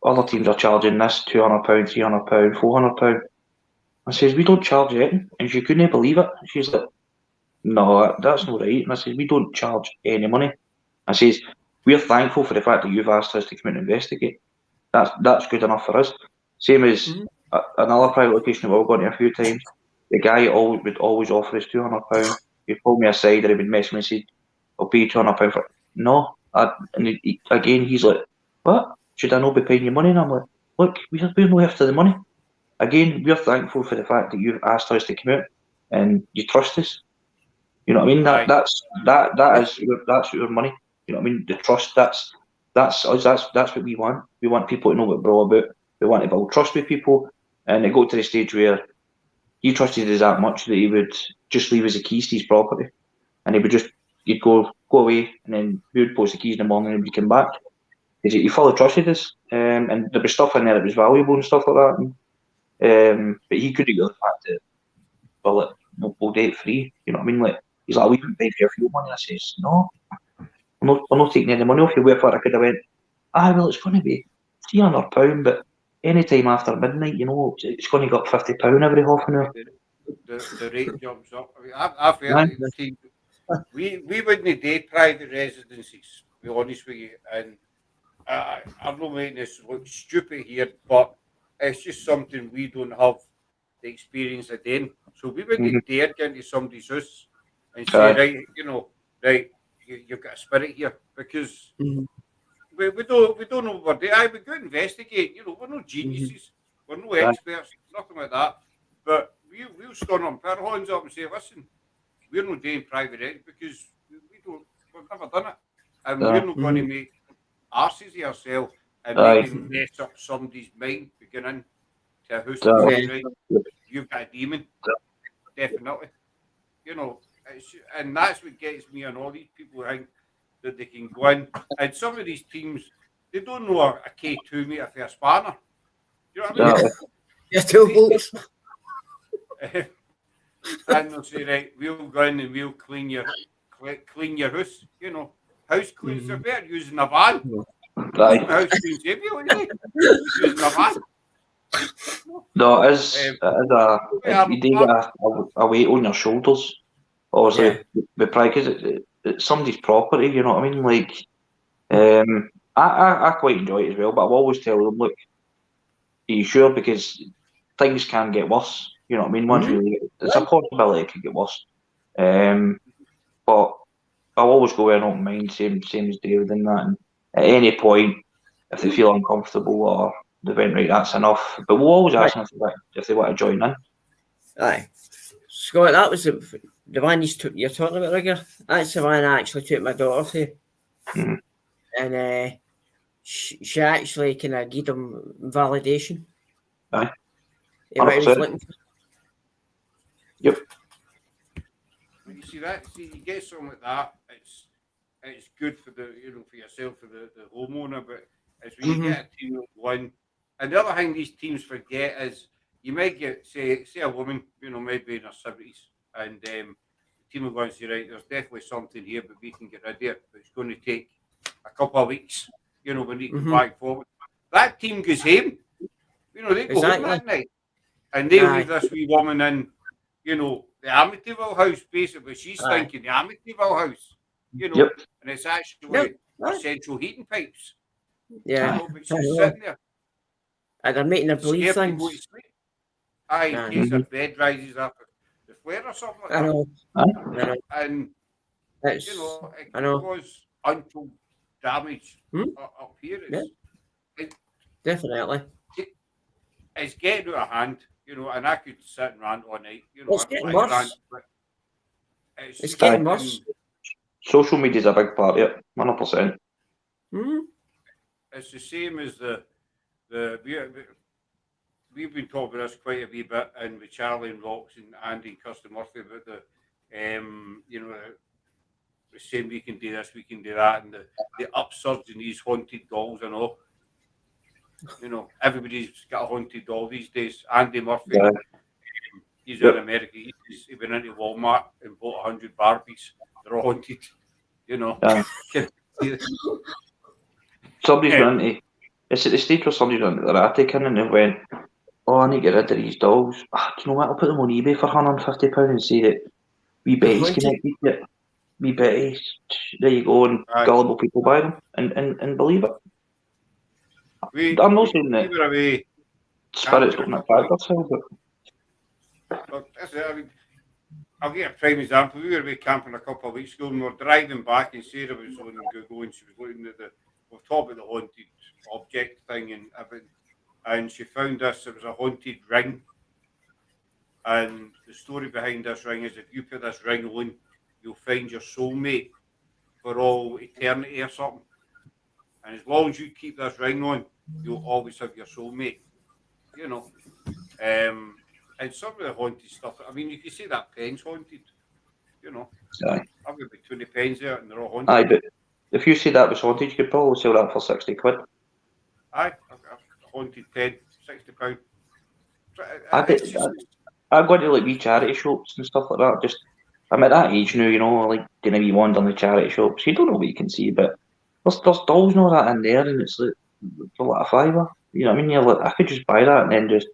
[SPEAKER 4] other teams are charging this £200, £300, £400. I says, we don't charge anything. And she couldn't believe it. She's like, no, that's not right. And I said, we don't charge any money. I says, we're thankful for the fact that you've asked us to come and investigate. That's good enough for us. Same as another private location that we've gone to a few times. The guy would always offer us £200. He'd pull me aside, and he would mess me and say, I'll pay you £200 for it. No. Again, he's like, what? Should I not be paying you money? And I'm like, look, we're not after the money. Again, we're thankful for the fact that you've asked us to come out and you trust us. You know what I mean? That's your money. You know what I mean? The trust, that's us. That's what we want. We want people to know what we're all about. We want to build trust with people, and it got to the stage where he trusted us that much that he would just leave us the keys to his property, and he'd go away, and then we would post the keys in the morning and we'd come back. He fully trusted us, and there was stuff in there that was valuable and stuff like that. But he couldn't get the fact that, well, we'll do it free. You know what I mean? Like, he's like, we can pay for your fuel money. I says, no, we're not taking any money off you. Wherefore I could have went, well, it's going to be £300, but any time after midnight, you know, it's going to go up £50 every half an hour.
[SPEAKER 1] The rate jumps up. I mean, I've heard it. We wouldn't do private residencies, to be honest with you. And I'm not making this look stupid here, but it's just something we don't have the experience of doing. So we wouldn't dare get into somebody's house and say, right, you know, right, you've got a spirit here, because we don't know what we're doing. We go investigate. You know, we're no geniuses, we're no experts, nothing like that. But we'll stand up, put our hands up, and say, listen, we're not doing private rent because we've never done it, and we're not going to make arses of ourselves and mess up somebody's mind beginning to a house. Right? you've got a demon. Definitely. You know, and that's what gets me on all these people who think that they can go in. And some of these teams, they don't know a K2 metre for a spanner. You know what I mean?
[SPEAKER 2] Yeah, 2 bolts.
[SPEAKER 1] And they'll say, right, we'll go in and we'll clean your house. You know, house cleans are better using a van.
[SPEAKER 4] Right.
[SPEAKER 1] House cleans every one day. Using a van.
[SPEAKER 4] No, it is you do get a weight on your shoulders. Obviously, because it's somebody's property, you know what I mean? Like, I quite enjoy it as well, but I've always tell them, look, are you sure? Because things can get worse, you know what I mean? Once it's a possibility it could get worse. But I'll always go with an open mind, same as David in that. And at any point, if they feel uncomfortable or they went, right, that's enough. But we'll always ask them if they want to join in.
[SPEAKER 2] Aye. Scott, that was the one you're talking about, Rigger. That's the one I actually took my daughter to. And she actually kind of gave them validation.
[SPEAKER 4] Aye.
[SPEAKER 2] What he was looking for.
[SPEAKER 4] Yep.
[SPEAKER 1] You see that? See, you get something like that. It's good for for yourself, for the homeowner. But it's when you get a team that win. And the other thing these teams forget is you might get say a woman, maybe in her 70s, and the team will go and say, right, there's definitely something here, but we can get rid of it. But it's going to take a couple of weeks, when you come back forward. That team goes home. They go home that night, and they leave this wee woman in, the Amityville house, basically. She's thinking the Amityville house, and it's actually central heating pipes.
[SPEAKER 2] Yeah.
[SPEAKER 1] But she's sitting there.
[SPEAKER 2] And they're making her believe things.
[SPEAKER 1] Aye, in case her bed rises after the flare or something like that.
[SPEAKER 2] I know.
[SPEAKER 1] And, it can cause untold damage up here.
[SPEAKER 2] Definitely.
[SPEAKER 1] It's getting out of hand, and I could sit and rant all night.
[SPEAKER 2] It's getting worse. It's getting worse.
[SPEAKER 4] Social media is a big part of it, 100%.
[SPEAKER 1] It's the same as we've been talking about this quite a wee bit, and with Charlie and Rox and Andy and Kirsten Murphy about the saying we can do this, we can do that, and the upsurge in these haunted dolls and all. Everybody's got a haunted doll these days. Andy Murphy, he's in America. He went into Walmart and bought 100 Barbies. They're all haunted.
[SPEAKER 4] Somebody's went into. It's at the stage where somebody's went into their attic and they went, "Oh, I need to get rid of these dolls. Do you know what? I'll put them on eBay for £150 and say that wee Betty's connected to it. Wee Betty, there you go, and gullible people buy them and believe it." I'm not saying that spirits don't affect themselves, but
[SPEAKER 1] that's it. I mean, I'll get a prime example. We were away camping a couple of weeks ago, and we were driving back, and Sarah was on Google, and she was looking at we've talked about the haunted object thing and everything, and she found this. It was a haunted ring, and the story behind this ring is if you put this ring on, you'll find your soulmate for all eternity or something. And as long as you keep this ring on, you'll always have your soulmate, And some of the haunted stuff, I mean, you can see that pen's haunted, I've got about 20 pens there and they're all haunted.
[SPEAKER 4] Aye, but if you say that was haunted, you could probably sell that for £60.
[SPEAKER 1] Aye, a haunted pen, £60.
[SPEAKER 4] I'm going to like wee charity shops and stuff like that. I'm at that age now, like going to be wandering the charity shops. You don't know what you can see, but there's dolls and all that in there, and it's like for like a £5. You know what I mean? You're like, I could just buy that and then just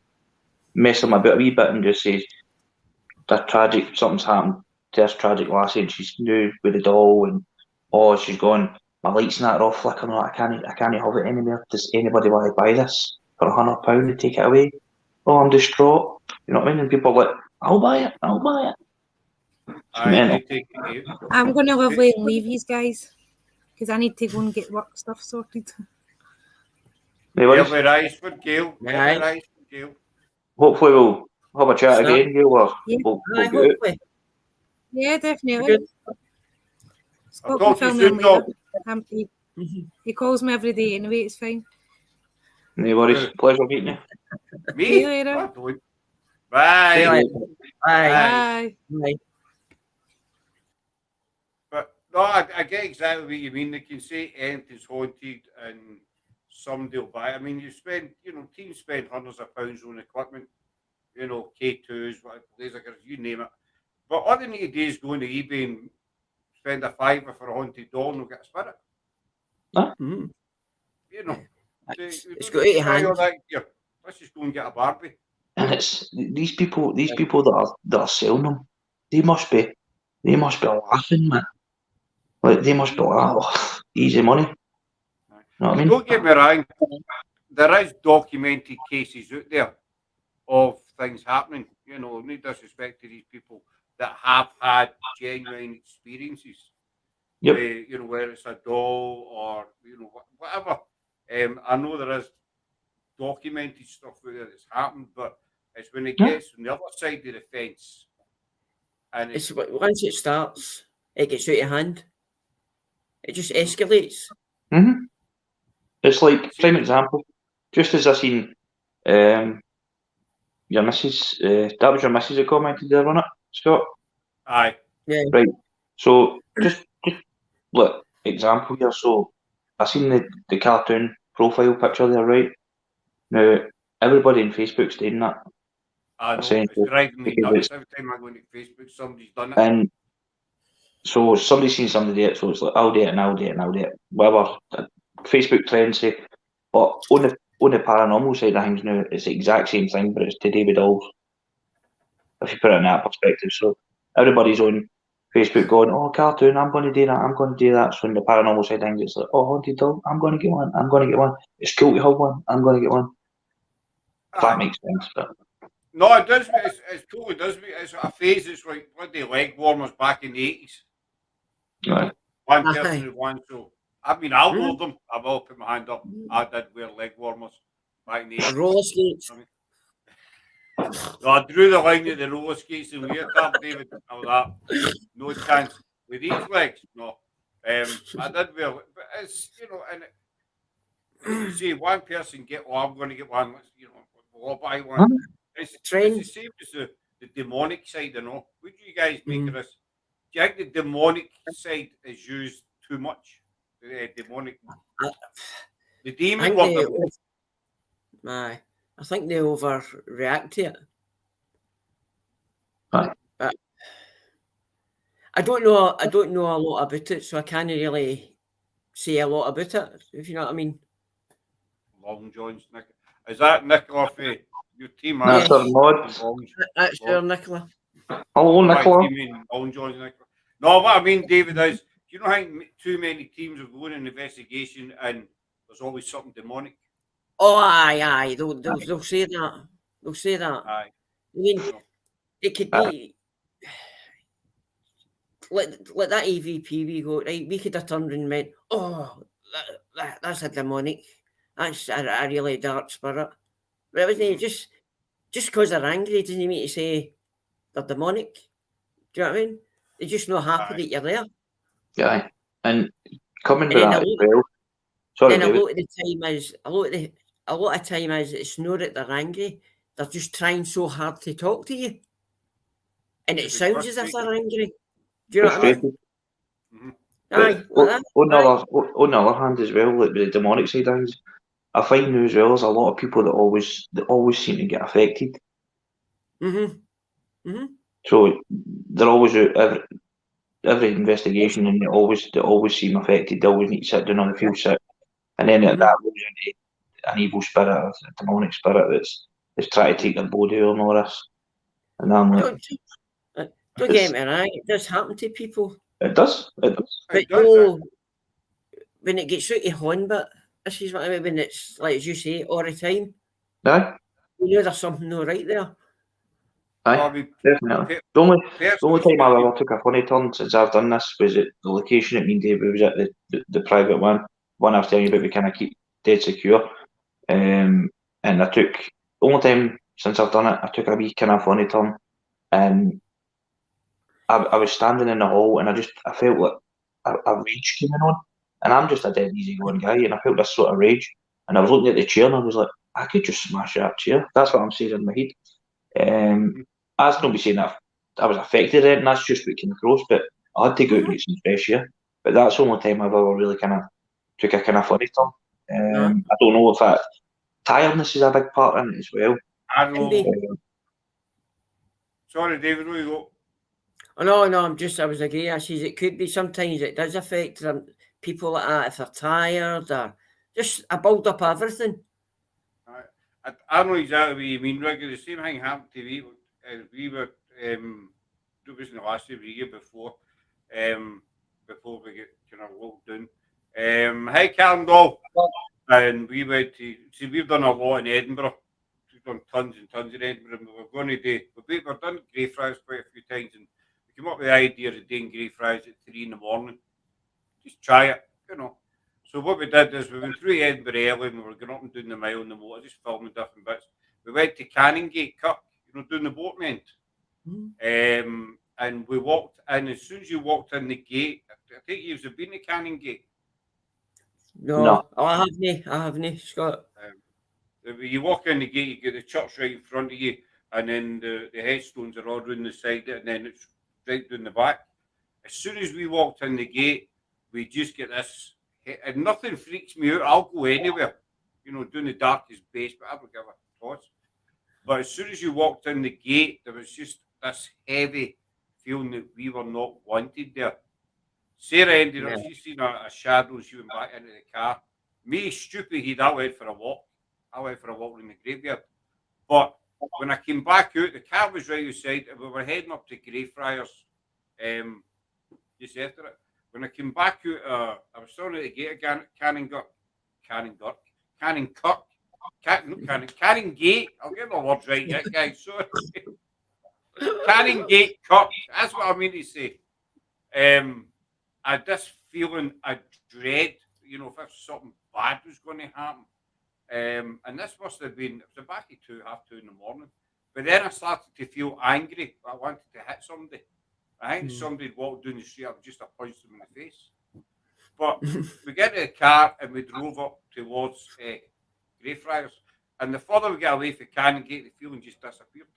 [SPEAKER 4] mess them about a wee bit and just say something's happened to this tragic lassie and she's new with the doll and she's gone, my lights and that are all flickering. I can't have it anymore. Does anybody want to buy this for £100 and take it away? Oh, I'm distraught. You know what I mean? And people are like, I'll buy it.
[SPEAKER 5] I'm going to lovely and leave you guys because I need to go and get work stuff sorted.
[SPEAKER 4] Hopefully we'll have a chat again, Gail, or we'll
[SPEAKER 5] hopefully. Yeah, definitely. Scott can film me later. He calls me every day anyway, it's fine.
[SPEAKER 4] No worries. Pleasure meeting you.
[SPEAKER 1] Me?
[SPEAKER 5] See you later.
[SPEAKER 2] See you
[SPEAKER 1] Bye.
[SPEAKER 2] later. Bye.
[SPEAKER 5] Bye.
[SPEAKER 2] Bye.
[SPEAKER 1] But no, I get exactly what you mean. They can say anything's haunted and somebody will buy it. I mean, teams spend hundreds of pounds on equipment, K2s, laser cutters, you name it. But all they need to do is go into eBay and spend a $5 for a haunted doll and they'll get a spirit.
[SPEAKER 2] Mm.
[SPEAKER 1] It's
[SPEAKER 2] got 80 hands.
[SPEAKER 1] Let's just go and get a Barbie.
[SPEAKER 4] And it's these people that are selling them. They must be laughing, man. Like they must be like, oh, easy money. You know what I mean?
[SPEAKER 1] Don't get me wrong. There is documented cases out there of things happening. No disrespect to these people that have had genuine experiences.
[SPEAKER 4] Yep.
[SPEAKER 1] Where it's a doll or whatever. I know there is documented stuff out there that's happened, but it's when it gets on the other side of the fence, and
[SPEAKER 2] It's once it starts, it gets out of hand. It just escalates.
[SPEAKER 4] Mm-hmm. It's like, prime example, just as I seen your missus, that was your missus that commented there on it, Scott?
[SPEAKER 1] Aye.
[SPEAKER 2] Yeah.
[SPEAKER 4] Right. So just look, example here. So I seen the cartoon profile picture there, right? Now everybody in Facebook's doing that.
[SPEAKER 1] I know,
[SPEAKER 4] essentially,
[SPEAKER 1] it's driving me
[SPEAKER 4] because
[SPEAKER 1] nuts every time I go into Facebook, somebody's done it.
[SPEAKER 4] And so somebody's seen somebody do it, so it's like, I'll do it and I'll do it and I'll do it. Whatever Facebook trends say. But on the paranormal side of things now, it's the exact same thing, but it's to do with dolls. If you put it in that perspective. So everybody's on Facebook going, oh, cartoon, I'm going to do that, I'm going to do that. So in the paranormal side of things, it's like, oh, haunted doll, I'm going to get one, I'm going to get one. It's cool to have one, I'm going to get one. If that makes sense. But
[SPEAKER 1] no, it does. It totally does. It's a phase. It's like bloody leg warmers back in the 80s.
[SPEAKER 4] right.
[SPEAKER 1] One person who won. So I'll wear them. I will put my hand up. I did wear leg warmers back in the 80s.
[SPEAKER 2] Roller skates.
[SPEAKER 1] No, I drew the line at the roller skates and leotard, David. No chance with these legs. No, I did wear, but it's and you see one person get. Oh, I'm going to get one. I'll buy one. It's the same as the demonic side. What do you guys make of this? Do you think the demonic side is used too much? The demonic, the demon word.
[SPEAKER 2] I think they overreact to it.
[SPEAKER 4] Right.
[SPEAKER 2] But I don't know a lot about it, so I can't really say a lot about it, if you know what I mean.
[SPEAKER 1] Long John's Nick. Is that Nicola for your team?
[SPEAKER 4] That's our mod.
[SPEAKER 2] That's your Nicola.
[SPEAKER 4] Hello, Nicola.
[SPEAKER 1] You mean Long John's Nicola? No, what I mean, David, is you know how too many teams have gone in investigation and there's always something demonic?
[SPEAKER 2] Oh, aye. They'll say that. They'll say that.
[SPEAKER 1] Aye.
[SPEAKER 2] I mean, it could be like that EVP we go, right, we could have turned and went, oh, that's a demonic. That's a really dark spirit. But everything, just because they're angry doesn't mean to say they're demonic. Do you know what I mean? They're just not happy that you're there.
[SPEAKER 4] Yeah. And coming to that as well. Sorry,
[SPEAKER 2] then
[SPEAKER 4] David.
[SPEAKER 2] a lot of time is it's not that they're angry. They're just trying so hard to talk to you. And it sounds as if they're angry. Do you know what I mean? Aye.
[SPEAKER 4] On the other hand as well, like with the demonic side of things, I find now as well there's a lot of people that always seem to get affected. So they're always out every investigation, and they always seem affected. They always need to sit down and feel sick, and then that goes into an evil spirit, a demonic spirit that's trying to take their body and all this. And I'm like,
[SPEAKER 2] don't get me wrong, it does happen to people.
[SPEAKER 4] It does.
[SPEAKER 2] But when it gets out of hand, but this is what I mean, when it's like as you say, all the time.
[SPEAKER 4] Aye.
[SPEAKER 2] You know there's something not right there.
[SPEAKER 4] Aye, definitely. The only time I ever took a funny turn since I've done this was at the location at me and David was at the private one I was telling you about. We kind of keep dead secure. And I took, the only time since I've done it, I took a wee kind of funny turn. And I was standing in the hall and I felt like a rage came on. And I'm just a dead easy going guy, and I felt this sort of rage. And I was looking at the chair and I was like, I could just smash that chair. That's what I'm saying in my head. That's not be saying that I was affected in it, and that's just what came across, but I had to go out and get some fresh air. But that's the only time I've ever really kind of took a kind of funny turn. I don't know if that tiredness is a big part in it as well.
[SPEAKER 1] I know. Sorry, David, where you go?
[SPEAKER 2] Oh, no, I was agreeing. I says it could be, sometimes it does affect them, people like that, if they're tired or just a build up of everything.
[SPEAKER 1] I know exactly what you mean, Rick. The same thing happened to me. We were, it was in the last year, the year before we get kind of locked down. Hi, Callum, and we went to, see, we've done a lot in Edinburgh. We've done tons and tons in Edinburgh, and we were going to do, we've done Greyfriars quite a few times, and we came up with the idea of doing Greyfriars at 3 in the morning. Just try it, you know. So what we did is we went through Edinburgh early, and we were going up and doing the mile on the motor, just filming different bits. We went to Canongate, Kirk, you know, doing the boatman end. And we walked in. As soon as you walked in the gate, I think you've been to Canongate.
[SPEAKER 2] No. Oh, I haven't, Scott.
[SPEAKER 1] You walk in the gate, you get the church right in front of you, and then the headstones are all around the side, and then it's right down the back. As soon as we walked in the gate, we just get this, and nothing freaks me out. I'll go anywhere, you know, doing the darkest base, but I would give a toss. But as soon as you walked in the gate, there was just this heavy feeling that we were not wanted there. Sarah ended up, she's seen a shadow, she went back into the car. Me, stupid head, I went for a walk. I went for a walk in the graveyard. But when I came back out, the car was right outside, and we were heading up to Greyfriars just after it. When I came back out, I was still at the gate again, Canongate. I'll get my words right yet, guys. Sorry. Canongate, Kirk. That's what I mean to say. I had this feeling of dread, you know, if something bad was going to happen. And this must have been, it was about 2:30 in the morning. But then I started to feel angry. I wanted to hit somebody. I think somebody had walked down the street, I just punched them in the face. But we get in the car and we drove up towards Greyfriars. And the further we get away from Canongate, the feeling just disappeared.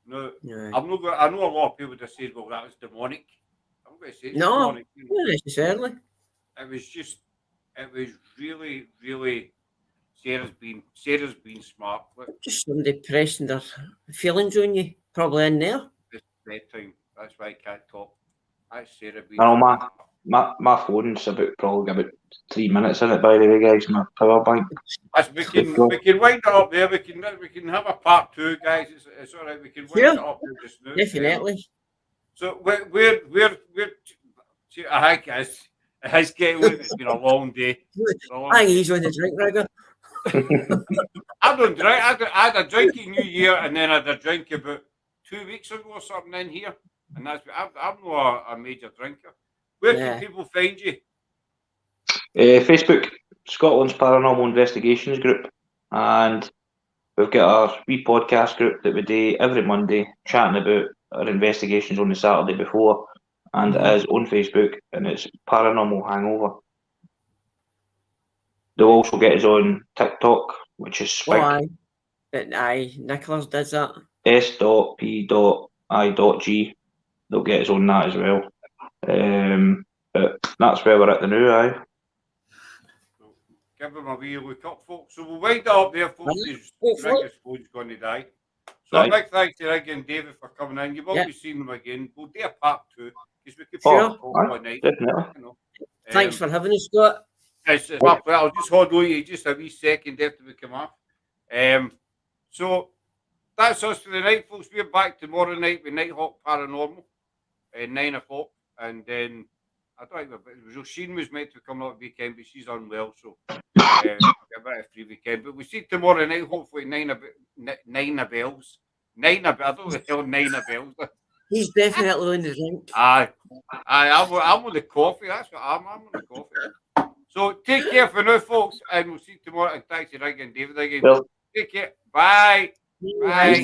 [SPEAKER 1] No, I'm not going, I know a lot of people just say, well, that was demonic. I'm going to say it's demonic.
[SPEAKER 2] Not necessarily.
[SPEAKER 1] It was really, really, Sarah's been smart.
[SPEAKER 2] Just somebody pressing their feelings on you, probably in there.
[SPEAKER 1] It's bedtime. That's why I can't talk. That's Sarah being
[SPEAKER 4] smart. My phone's probably about 3 minutes in it, by the way, guys. My power bank.
[SPEAKER 1] We can wind it up there. We can have a part 2, guys. It's all right. We can wind it up there just now.
[SPEAKER 2] Definitely.
[SPEAKER 1] So we're hi guys. It's been a long day.
[SPEAKER 2] I he's on the drink, Rigger.
[SPEAKER 1] I don't drink. I had a drink in New Year, and then I had a drink about 2 weeks ago or something in here. And that's I'm not a major drinker. Where can people find you?
[SPEAKER 4] Facebook, Scotland's Paranormal Investigations Group, and we've got our wee podcast group that we do every Monday, chatting about our investigations on the Saturday before, and it is on Facebook, and it's Paranormal Hangover. They'll also get us on TikTok, which is Spig.
[SPEAKER 2] Aye, Nicholas does that.
[SPEAKER 4] S.P.I.G. They'll get us on that as well. But that's where we're at the new, aye.
[SPEAKER 1] Give them a wee look up, folks. So we'll wind it up there, folks. Rig's phone's going to die. So a big thanks to Rig and David for coming in. You've always seen them again. We'll do a part 2 because we could talk all night.
[SPEAKER 4] Definitely.
[SPEAKER 1] You know.
[SPEAKER 2] Thanks for having us, Scott.
[SPEAKER 1] It's my pleasure. I'll just hold on you just a wee second after we come off. So that's us for the night, folks. We're back tomorrow night with Nighthawk Paranormal at 9 o'clock. And then I don't think Roisin was meant to come out weekend, but she's unwell, so a bit of free weekend. But we see tomorrow night, hopefully 9 bells. I don't know the hell 9 bells.
[SPEAKER 2] He's definitely on the drink.
[SPEAKER 1] I'm on the coffee. That's what I'm on the coffee. So take care for now, folks, and we'll see you tomorrow. And thanks to Rig and David again. Take care. Bye. Bye.